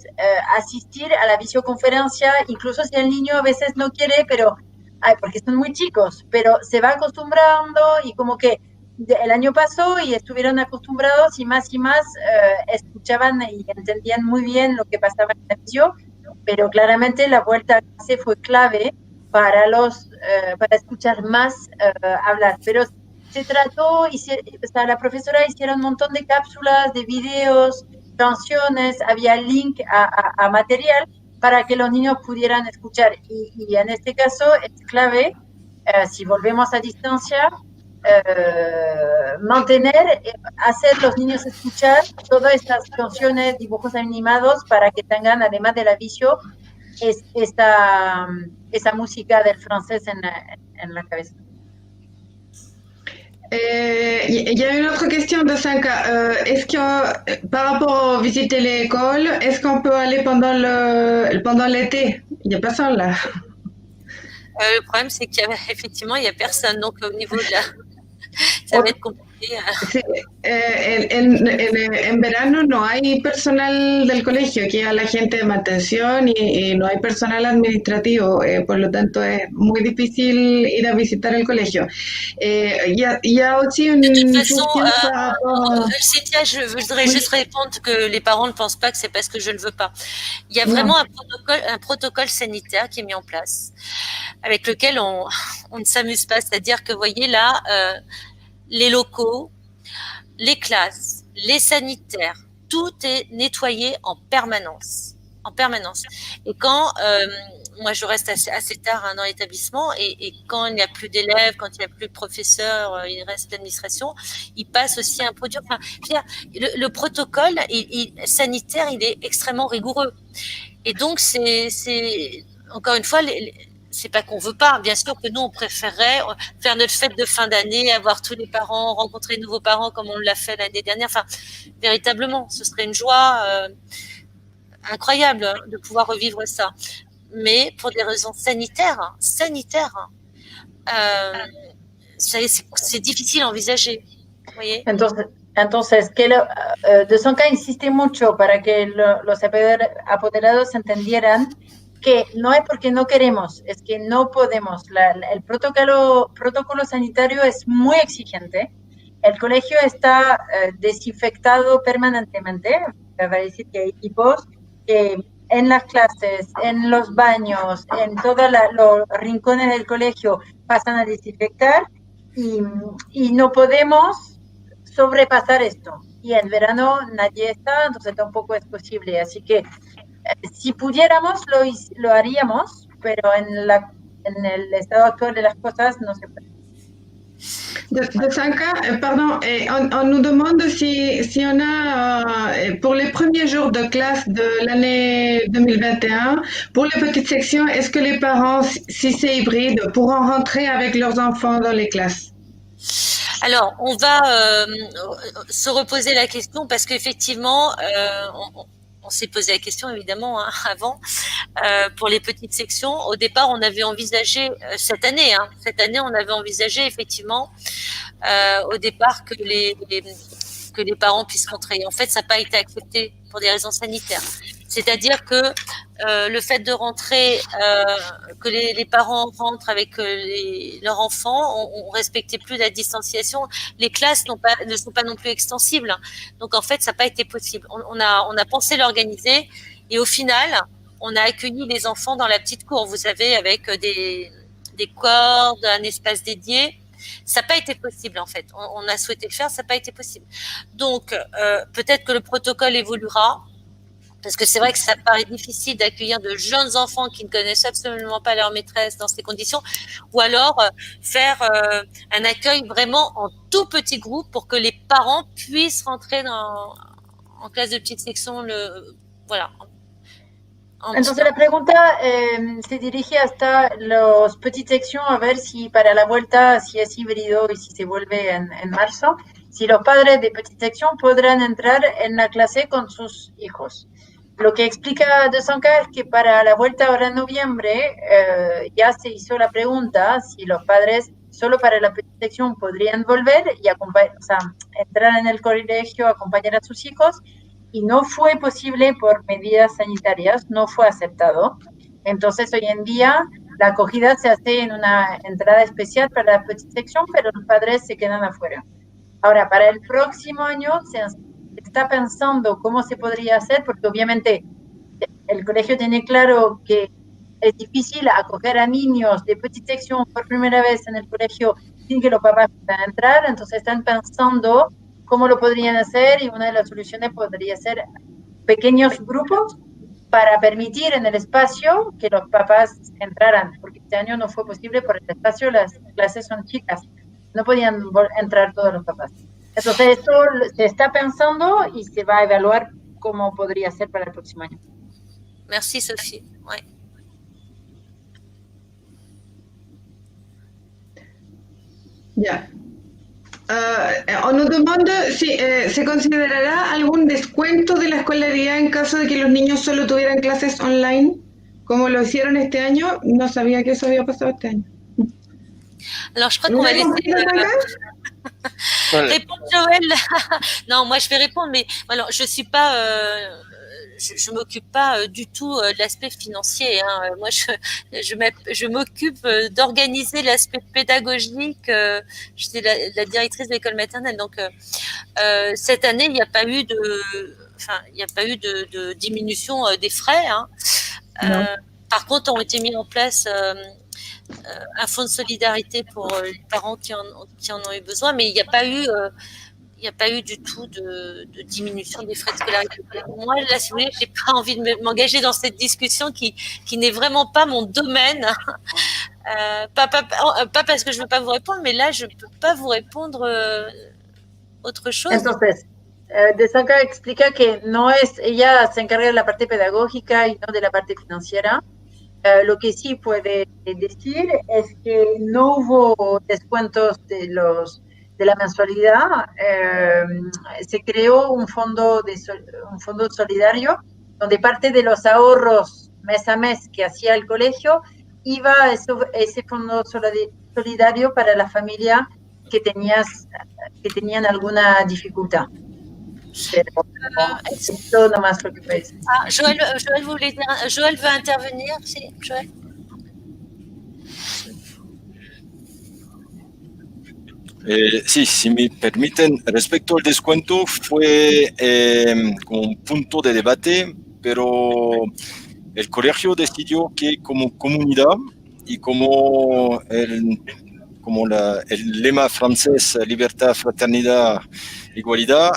asistir a la videoconferencia, incluso si el niño a veces no quiere, pero porque son muy chicos, pero se va acostumbrando y como que el año pasó y estuvieron acostumbrados y más escuchaban y entendían muy bien lo que pasaba en la video pero claramente la vuelta a clase fue clave para escuchar más hablar. Pero se trató, la profesora hicieron un montón de cápsulas, de videos, canciones, había link a material para que los niños pudieran escuchar. Y en este caso es clave, si volvemos a distancia, hacer los niños escuchar todas estas canciones, dibujos animados, para que tengan, además de la visio, esa música del francés en la cabeza. Il y a une autre question de Sanka. Est-ce que, par rapport à visiter l'école, est-ce qu'on peut aller pendant l'été? Il n'y a personne là. Le problème, c'est qu'effectivement, il n'y a personne. Donc, au niveau de la... Ça va être compliqué. Sí, en verano no hay personal del colegio, que es la gente de mantención y no hay personal administrativo, por lo tanto es muy difícil ir a visitar el colegio. Il y a aussi une de toute façon, question par rapport... Cynthia, je voudrais juste répondre que les parents ne pensent pas que c'est parce que je ne veux pas. Il y a vraiment un protocole sanitaire qui est mis en place, avec lequel on ne s'amuse pas. C'est-à-dire que, vous voyez là, les locaux, les classes, les sanitaires, tout est nettoyé en permanence. En permanence. Et quand, moi je reste assez tard dans l'établissement, et quand il n'y a plus d'élèves, quand il n'y a plus de professeurs, il reste l'administration, il passe aussi un produit. Enfin, le protocole sanitaire, il est extrêmement rigoureux. Et donc, c'est encore une fois, c'est pas qu'on veut pas. Bien sûr que nous, on préférerait faire notre fête de fin d'année, avoir tous les parents, rencontrer de nouveaux parents comme on l'a fait l'année dernière. Enfin, véritablement, ce serait une joie incroyable de pouvoir revivre ça. Mais pour des raisons sanitaires, c'est difficile à envisager. Vous voyez? Entonces De Sonka insiste mucho para que los apoderados entendieran que no es porque no queremos, es que no podemos. El protocolo sanitario es muy exigente. El colegio está desinfectado permanentemente. Va a decir que hay equipos que en las clases, en los baños, en todos los rincones del colegio pasan a desinfectar, y no podemos sobrepasar esto. Y en verano nadie está, entonces tampoco es posible. Así que si pudiéramos, lo haríamos, pero en el estado actual de las cosas no se puede. De Sanka, pardon, on nous demande si on a, pour les premiers jours de classe de l'année 2021, pour les petites sections, est-ce que les parents, si c'est hybride, pourront rentrer avec leurs enfants dans les classes? Alors, on va se reposer la question, parce qu'effectivement, on s'est posé la question évidemment avant, pour les petites sections. Au départ, on avait envisagé cette année, on avait envisagé effectivement au départ que les parents puissent rentrer. En fait, ça n'a pas été accepté pour des raisons sanitaires. C'est-à-dire que le fait de rentrer, que les parents rentrent avec leurs enfants, on respectait plus la distanciation. Les classes ne sont pas non plus extensibles. Donc en fait, ça n'a pas été possible. On a pensé l'organiser, et au final, on a accueilli les enfants dans la petite cour, vous savez, avec des cordes, un espace dédié. Ça n'a pas été possible en fait. On a souhaité le faire, ça n'a pas été possible. Donc peut-être que le protocole évoluera, parce que c'est vrai que ça paraît difficile d'accueillir de jeunes enfants qui ne connaissent absolument pas leur maîtresse dans ces conditions, ou alors faire un accueil vraiment en tout petit groupe pour que les parents puissent rentrer en clase de petite section. Voilà. Entonces la pregunta se dirige hasta las petites sections, a ver si para la vuelta, si es híbrido y si se vuelve en marzo, si los padres de petite section podrán entrar en la clase con sus hijos. Lo que explica De Sonka es que para la vuelta ahora en noviembre ya se hizo la pregunta si los padres solo para la petite section podrían volver y entrar en el colegio, acompañar a sus hijos, y no fue posible por medidas sanitarias, no fue aceptado. Entonces hoy en día la acogida se hace en una entrada especial para la petite section, pero los padres se quedan afuera. Ahora, para el próximo año se está pensando cómo se podría hacer, porque obviamente el colegio tiene claro que es difícil acoger a niños de petite section por primera vez en el colegio sin que los papás puedan entrar, entonces están pensando cómo lo podrían hacer y una de las soluciones podría ser pequeños grupos para permitir en el espacio que los papás entraran, porque este año no fue posible por el espacio, las clases son chicas, no podían entrar todos los papás. Entonces esto se está pensando y se va a evaluar cómo podría ser para el próximo año. Merci Sophie. Ouais. Ya. On nous demande si se considerará algún descuento de la escolaridad en caso de que los niños solo tuvieran clases online, como lo hicieron este año. No sabía que eso había pasado este año. Alors, je crois qu'on va laisser répondre Joël. Non, moi, je vais répondre, mais alors, je suis pas... je m'occupe pas du tout de l'aspect financier. Hein. Moi, je m'occupe d'organiser l'aspect pédagogique. J'étais la directrice de l'école maternelle, donc cette année, il n'y a pas eu de diminution des frais. Hein. Par contre, ont été mis en place un fonds de solidarité pour les parents qui en ont eu besoin, mais il n'y a pas eu du tout de diminution des frais de scolarité. Moi, là, si vous voulez, j'ai pas envie de m'engager dans cette discussion qui n'est vraiment pas mon domaine. Pas parce que je veux pas vous répondre, mais là, je peux pas vous répondre autre chose. Entonces, Desanka explica que no es, ella se encarga de la parte pedagógica y no de la parte financiera. Lo que sí puede decir es que no hubo descuentos de la mensualidad. Se creó un fondo solidario donde parte de los ahorros mes a mes que hacía el colegio iba a ese fondo solidario para la familia que tenían alguna dificultad. Pero esto nomás lo que puede decir. Joël veut intervenir, sí, Joël. Sí, si me permiten, respecto al descuento fue como un punto de debate, pero el colegio decidió que como comunidad y como el lema francés, libertad, fraternidad, igualdad,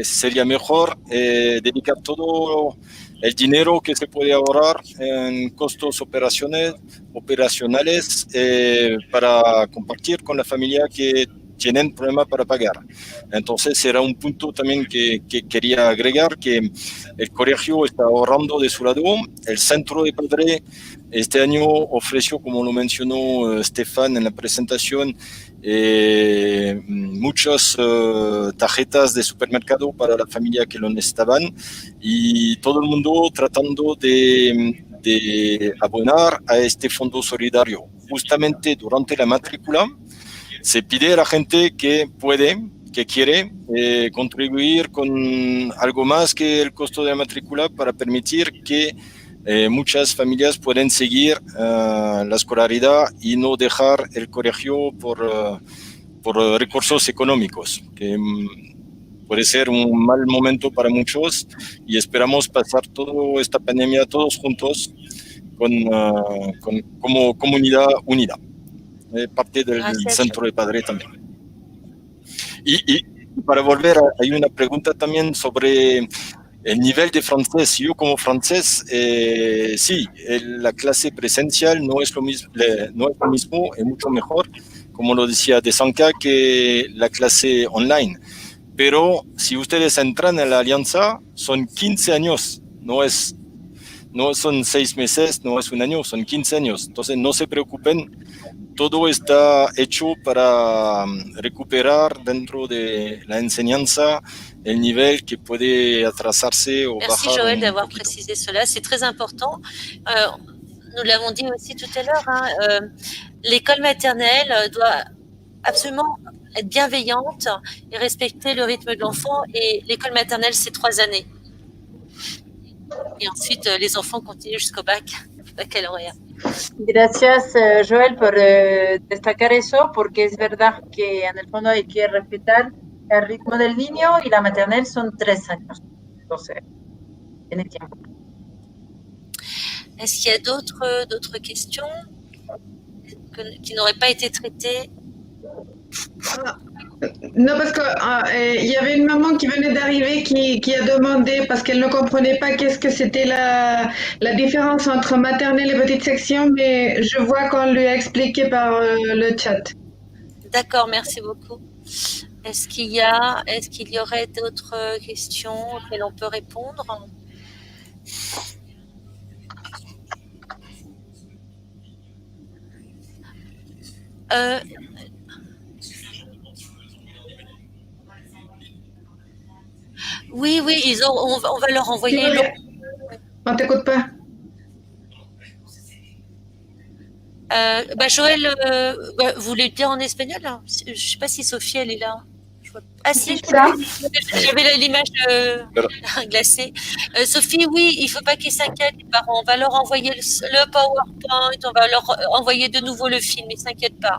sería mejor dedicar todo el dinero que se puede ahorrar en costos operacionales para compartir con la familia que tienen problema para pagar. Entonces era un punto también que quería agregar, que el colegio está ahorrando de su lado. El centro de padre este año ofreció, como lo mencionó Stefan en la presentación, muchas tarjetas de supermercado para la familia que lo necesitaban, y todo el mundo tratando de abonar a este fondo solidario. Justamente durante la matrícula se pide a la gente que puede, que quiere contribuir con algo más que el costo de la matrícula para permitir que muchas familias pueden seguir la escolaridad y no dejar el colegio por recursos económicos, que puede ser un mal momento para muchos, y esperamos pasar toda esta pandemia todos juntos como comunidad unida. Parte del centro de padre también. Y para volver, hay una pregunta también sobre el nivel de francés. Yo como francés, sí, la clase presencial no es lo mismo, es mucho mejor, como lo decía Desanka, que la clase online. Pero si ustedes entran en la alianza, son 15 años, no son 6 meses, no es un año, son 15 años. Entonces no se preocupen, todo está hecho para recuperar dentro de la enseñanza el nivel que puede atrasarse o bajar. Merci Joël d'avoir précisé cela, c'est très important. Nous l'avons dit aussi tout à l'heure, hein, l'école maternelle doit absolument être bienveillante et respecter le rythme de l'enfant, et l'école maternelle, c'est 3 années. Et ensuite, les enfants continuent jusqu'au baccalauréat. Gracias, Joël, por destacar eso, porque es verdad que en el fondo hay que respetar el ritmo del niño, y la maternelle son 3 años. Entonces, tiene tiempo. Est-ce qu'il y a d'autres questions qui n'auraient pas été traitées? Non, parce qu'il y avait une maman qui venait d'arriver qui a demandé, parce qu'elle ne comprenait pas qu'est-ce que c'était la différence entre maternelle et petite section, mais je vois qu'on lui a expliqué par le chat. D'accord, merci beaucoup. Est-ce qu'il y aurait d'autres questions auxquelles on peut répondre? Oui, on va leur envoyer. On ne t'écoute pas. Joël, vous voulez le dire en espagnol hein? Je ne sais pas si Sophie, elle est là. Ah si, j'avais l'image glacée. Sophie, oui, il ne faut pas qu'ils s'inquiètent, les parents. On va leur envoyer le PowerPoint, on va leur envoyer de nouveau le film, ils ne s'inquiètent pas.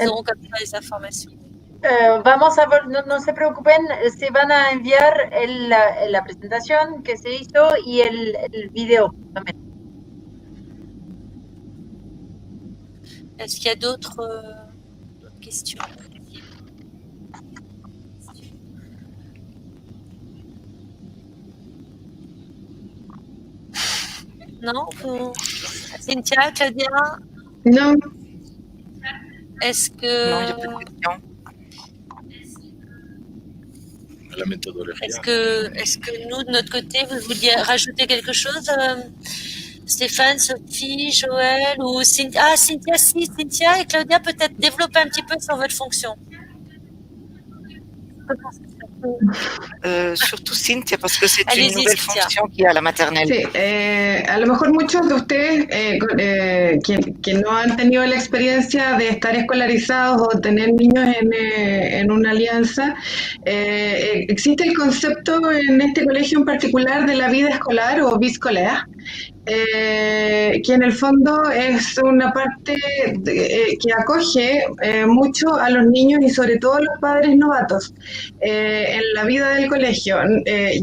Ils auront comme ça les informations. Vamos a ver, no se preocupen, se van a enviar la presentación que se hizo y el video también. Est-ce qu'il y a d'autres questions? Non? Cynthia, Claudia? Non. Est-ce que... Non, il n'y a pas de questions. La méthodologie. Est-ce que nous, de notre côté, vous vouliez rajouter quelque chose Stéphane, Sophie, Joël ou Cynthia? Ah, Cynthia, si. Cynthia et Claudia, peut-être développer un petit peu sur votre fonction. Surtout Cynthia, parce que c'est Allez-y, une nouvelle Cynthia. fonction qu'il y a à la maternelle. Sí, a lo mejor muchos de ustedes que no han tenido la experiencia de estar escolarizados o tener niños en una alianza, existe el concepto en este colegio en particular de la vida escolar o vie scolaire, que en el fondo es una parte que acoge mucho a los niños y sobre todo a los padres novatos en la vida del colegio.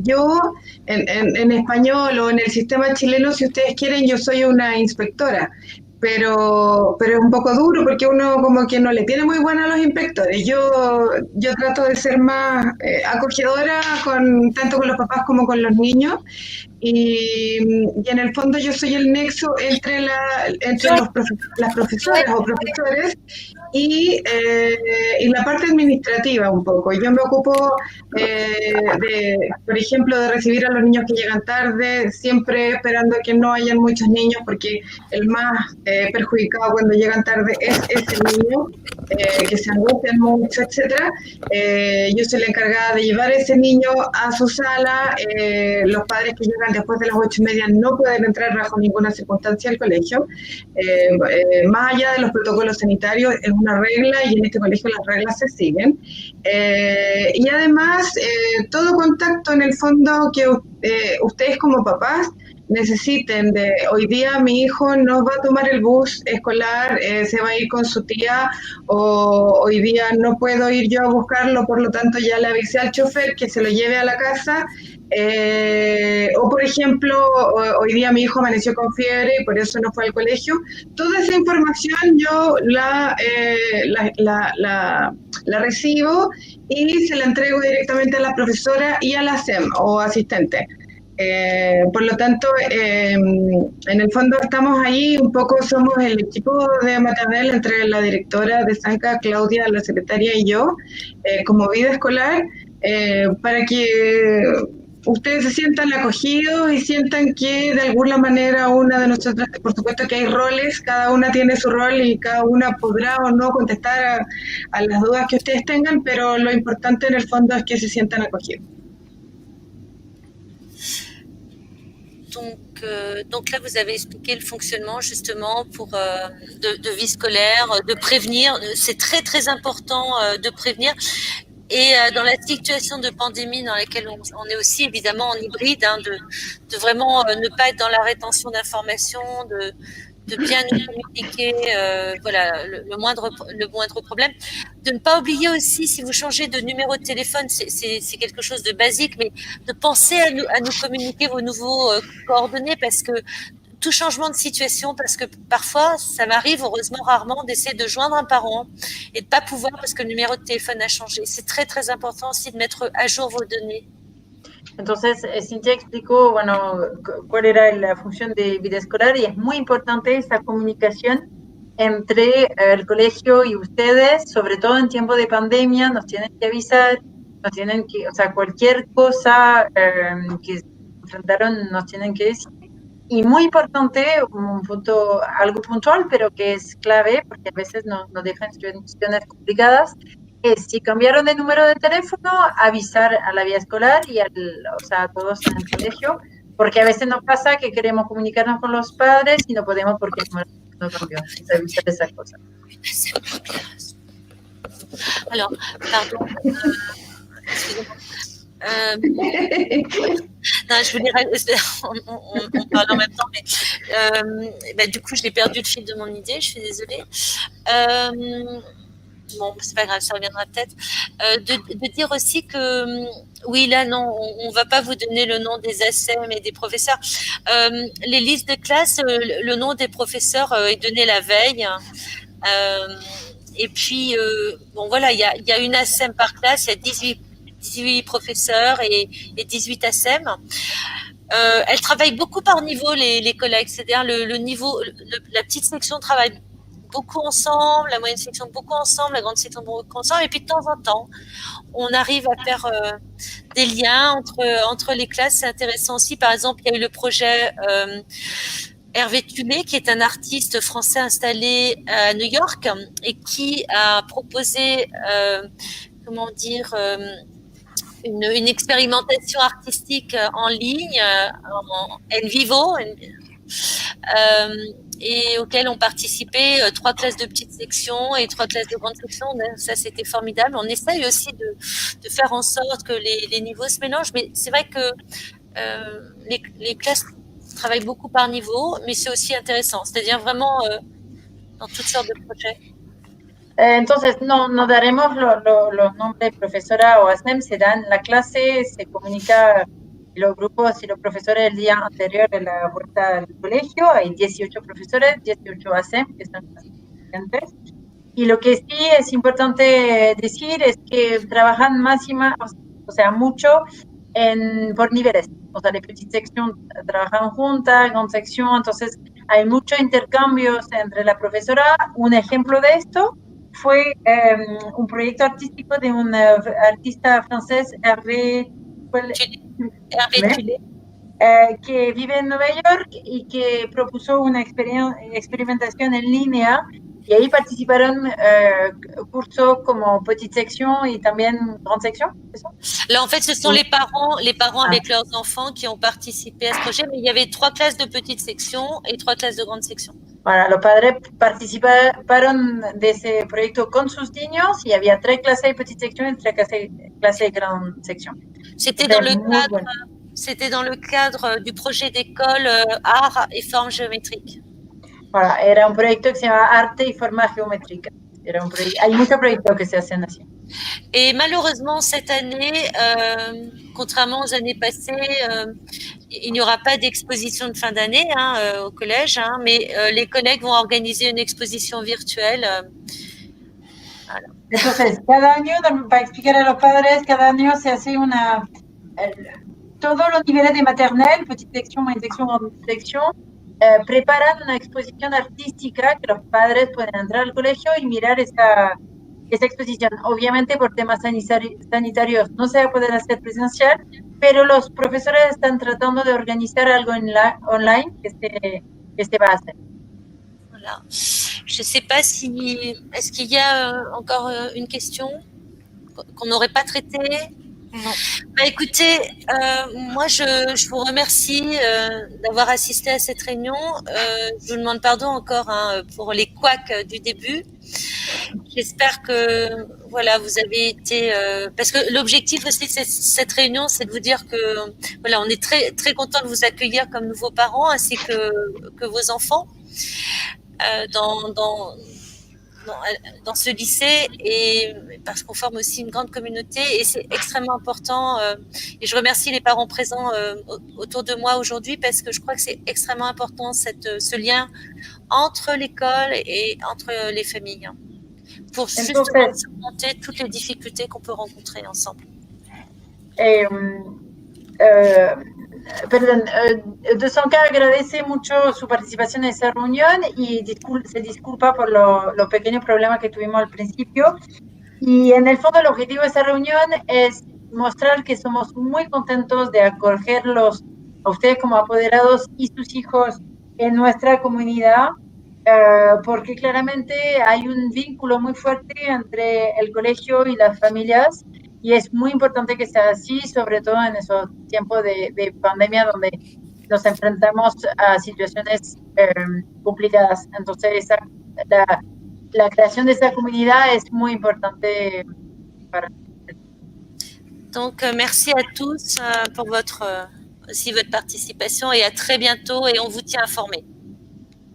Yo, en español o en el sistema chileno, si ustedes quieren, yo soy una inspectora. Pero es un poco duro porque uno como que no le tiene muy buena a los inspectores. Yo trato de ser más acogedora tanto con los papás como con los niños y en el fondo yo soy el nexo entre las profesoras o profesores y la parte administrativa un poco. Yo me ocupo, por ejemplo, de recibir a los niños que llegan tarde, siempre esperando que no hayan muchos niños porque el más perjudicado cuando llegan tarde es ese niño, que se angustian mucho, etcétera. Yo soy la encargada de llevar a ese niño a su sala. Los padres que llegan después de las 8:30 no pueden entrar bajo ninguna circunstancia al colegio. Más allá de los protocolos sanitarios, es una regla y en este colegio las reglas se siguen. Y además, todo contacto en el fondo que ustedes como papás necesiten hoy día mi hijo no va a tomar el bus escolar, se va a ir con su tía, o hoy día no puedo ir yo a buscarlo, por lo tanto ya le avisé al chofer que se lo lleve a la casa, o por ejemplo, hoy día mi hijo amaneció con fiebre y por eso no fue al colegio. Toda esa información yo la recibo y se la entrego directamente a la profesora y a la SEM o asistente. Por lo tanto, en el fondo estamos ahí, un poco somos el equipo de maternel entre la directora de Sanca, Claudia, la secretaria y yo, como vida escolar, para que ustedes se sientan acogidos y sientan que de alguna manera una de nosotras, por supuesto que hay roles, cada una tiene su rol y cada una podrá o no contestar a las dudas que ustedes tengan, pero lo importante en el fondo es que se sientan acogidos. Donc là, vous avez expliqué le fonctionnement justement de vie scolaire, de prévenir. C'est très très important de prévenir. Et dans la situation de pandémie dans laquelle on est aussi évidemment en hybride, hein, de vraiment ne pas être dans la rétention d'informations, de bien nous communiquer, voilà, le moindre problème. De ne pas oublier aussi, si vous changez de numéro de téléphone, c'est quelque chose de basique, mais de penser à nous communiquer vos nouveaux coordonnées, parce que tout changement de situation, parce que parfois, ça m'arrive, heureusement rarement, d'essayer de joindre un parent et de ne pas pouvoir parce que le numéro de téléphone a changé. C'est très, très important aussi de mettre à jour vos données. Entonces, Cintia explicó, bueno, cuál era la función de vida escolar y es muy importante esta comunicación entre el colegio y ustedes, sobre todo en tiempo de pandemia, nos tienen que avisar, nos tienen que, o sea, cualquier cosa que enfrentaron nos tienen que decir. Y muy importante, un punto, algo puntual, pero que es clave, porque a veces nos dejan situaciones complicadas, es si cambiaron de número de teléfono, avisar a la vía escolar y a todos en el colegio, porque a veces nos pasa que queremos comunicarnos con los padres y no podemos porque el número no cambió. Entonces, avisar esa cosa. Alors, pardon. Excusez-moi. Non, je voulais, on parle en même temps, mais du coup, j'ai perdu le fil de mon idée, je suis désolée. Bon, c'est pas grave, ça reviendra peut-être. De dire aussi que, oui, là, non, on va pas vous donner le nom des ASEM et des professeurs. Les listes de classe, le nom des professeurs est donné la veille. Et puis, bon, voilà, il y a une ASEM par classe, il y a 18 professeurs et 18 ASEM. Elles travaillent beaucoup par niveau, les collègues, c'est-à-dire le niveau, la petite section travaille beaucoup ensemble, la moyenne section beaucoup ensemble, la grande section beaucoup ensemble, et puis de temps en temps, on arrive à faire des liens entre les classes. C'est intéressant aussi. Par exemple, il y a eu le projet Hervé Tulé, qui est un artiste français installé à New York et qui a proposé, une expérimentation artistique en ligne, en vivo, et auquel ont participé 3 classes de petites sections et 3 classes de grandes sections. Ça, c'était formidable. On essaye aussi de faire en sorte que les niveaux se mélangent, mais c'est vrai que les classes travaillent beaucoup par niveau, mais c'est aussi intéressant, c'est-à-dire vraiment dans toutes sortes de projets. Entonces, no daremos los nombres de profesora o ASEM, se dan la clase, se comunica los grupos y los profesores el día anterior de la vuelta al colegio. Hay 18 profesores, 18 ASEM, que son los estudiantes. Y lo que sí es importante decir es que trabajan mucho por niveles. O sea, de petite sección trabajan juntas, grande sección, entonces hay muchos intercambios entre la profesora. Un ejemplo de esto fue un proyecto artístico de un artista francés, Hervé Tulé, que vive en Nueva York y que propuso una experimentación en línea, y ahí participaron cursos como petite section y también grande section. Là, en fait, ce sont les parents avec leurs enfants qui ont participé à ce projet, mais il y avait 3 classes de petite section et 3 classes de grande section. Voilà, los padres participaron de ese proyecto con sus niños y había 3 clases de petite section y 3 clases de grande section. C'était dans le cadre du projet d'école Art et Formes Géométriques. Voilà, era un proyecto que se llama Arte y Forma Geométrica. Hay muchos proyectos que se hacen así. Et malheureusement, cette année, contrairement aux années passées, il n'y aura pas d'exposition de fin d'année au collège, mais les collègues vont organiser une exposition virtuelle. Voilà. Entonces, cada año, para explicar a los padres, cada año se hace todos los niveles de maternelle, petite section, moyenne section, grande section, preparan una exposición artística que los padres pueden entrar al colegio y mirar esa exposición. Obviamente por temas sanitarios no se va a poder hacer presencial, pero los profesores están tratando de organizar algo online que se va a hacer. Voilà. Je ne sais pas est-ce qu'il y a encore une question qu'on n'aurait pas traitée? Non. Écoutez, moi je vous remercie d'avoir assisté à cette réunion. Je vous demande pardon encore pour les couacs du début. J'espère que voilà, vous avez été parce que l'objectif aussi de cette réunion, c'est de vous dire que voilà, on est très très content de vous accueillir comme nouveaux parents ainsi que vos enfants dans ce lycée, et parce qu'on forme aussi une grande communauté et c'est extrêmement important. Et je remercie les parents présents autour de moi aujourd'hui parce que je crois que c'est extrêmement important ce lien entre l'école et entre les familles pour justement surmonter toutes les difficultés qu'on peut rencontrer ensemble. Perdón, Dosonka agradece mucho su participación en esa reunión y se disculpa por los pequeños problemas que tuvimos al principio. Y en el fondo el objetivo de esa reunión es mostrar que somos muy contentos de acogerlos a ustedes como apoderados y sus hijos en nuestra comunidad, porque claramente hay un vínculo muy fuerte entre el colegio y las familias. Y es muy importante que sea así, sobre todo en esos tiempos de pandemia donde nos enfrentamos a situaciones complicadas. Entonces, la creación de esa comunidad es muy importante para nosotros. Donc, merci à tous pour aussi votre participation et à très bientôt et on vous tient informés.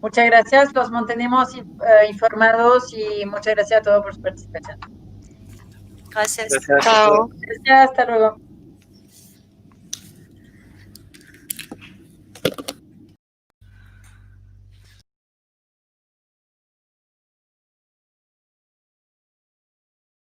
Muchas gracias, los mantenemos informados y muchas gracias a todos por su participación. Gracias. Gracias. Chao. Gracias, hasta luego.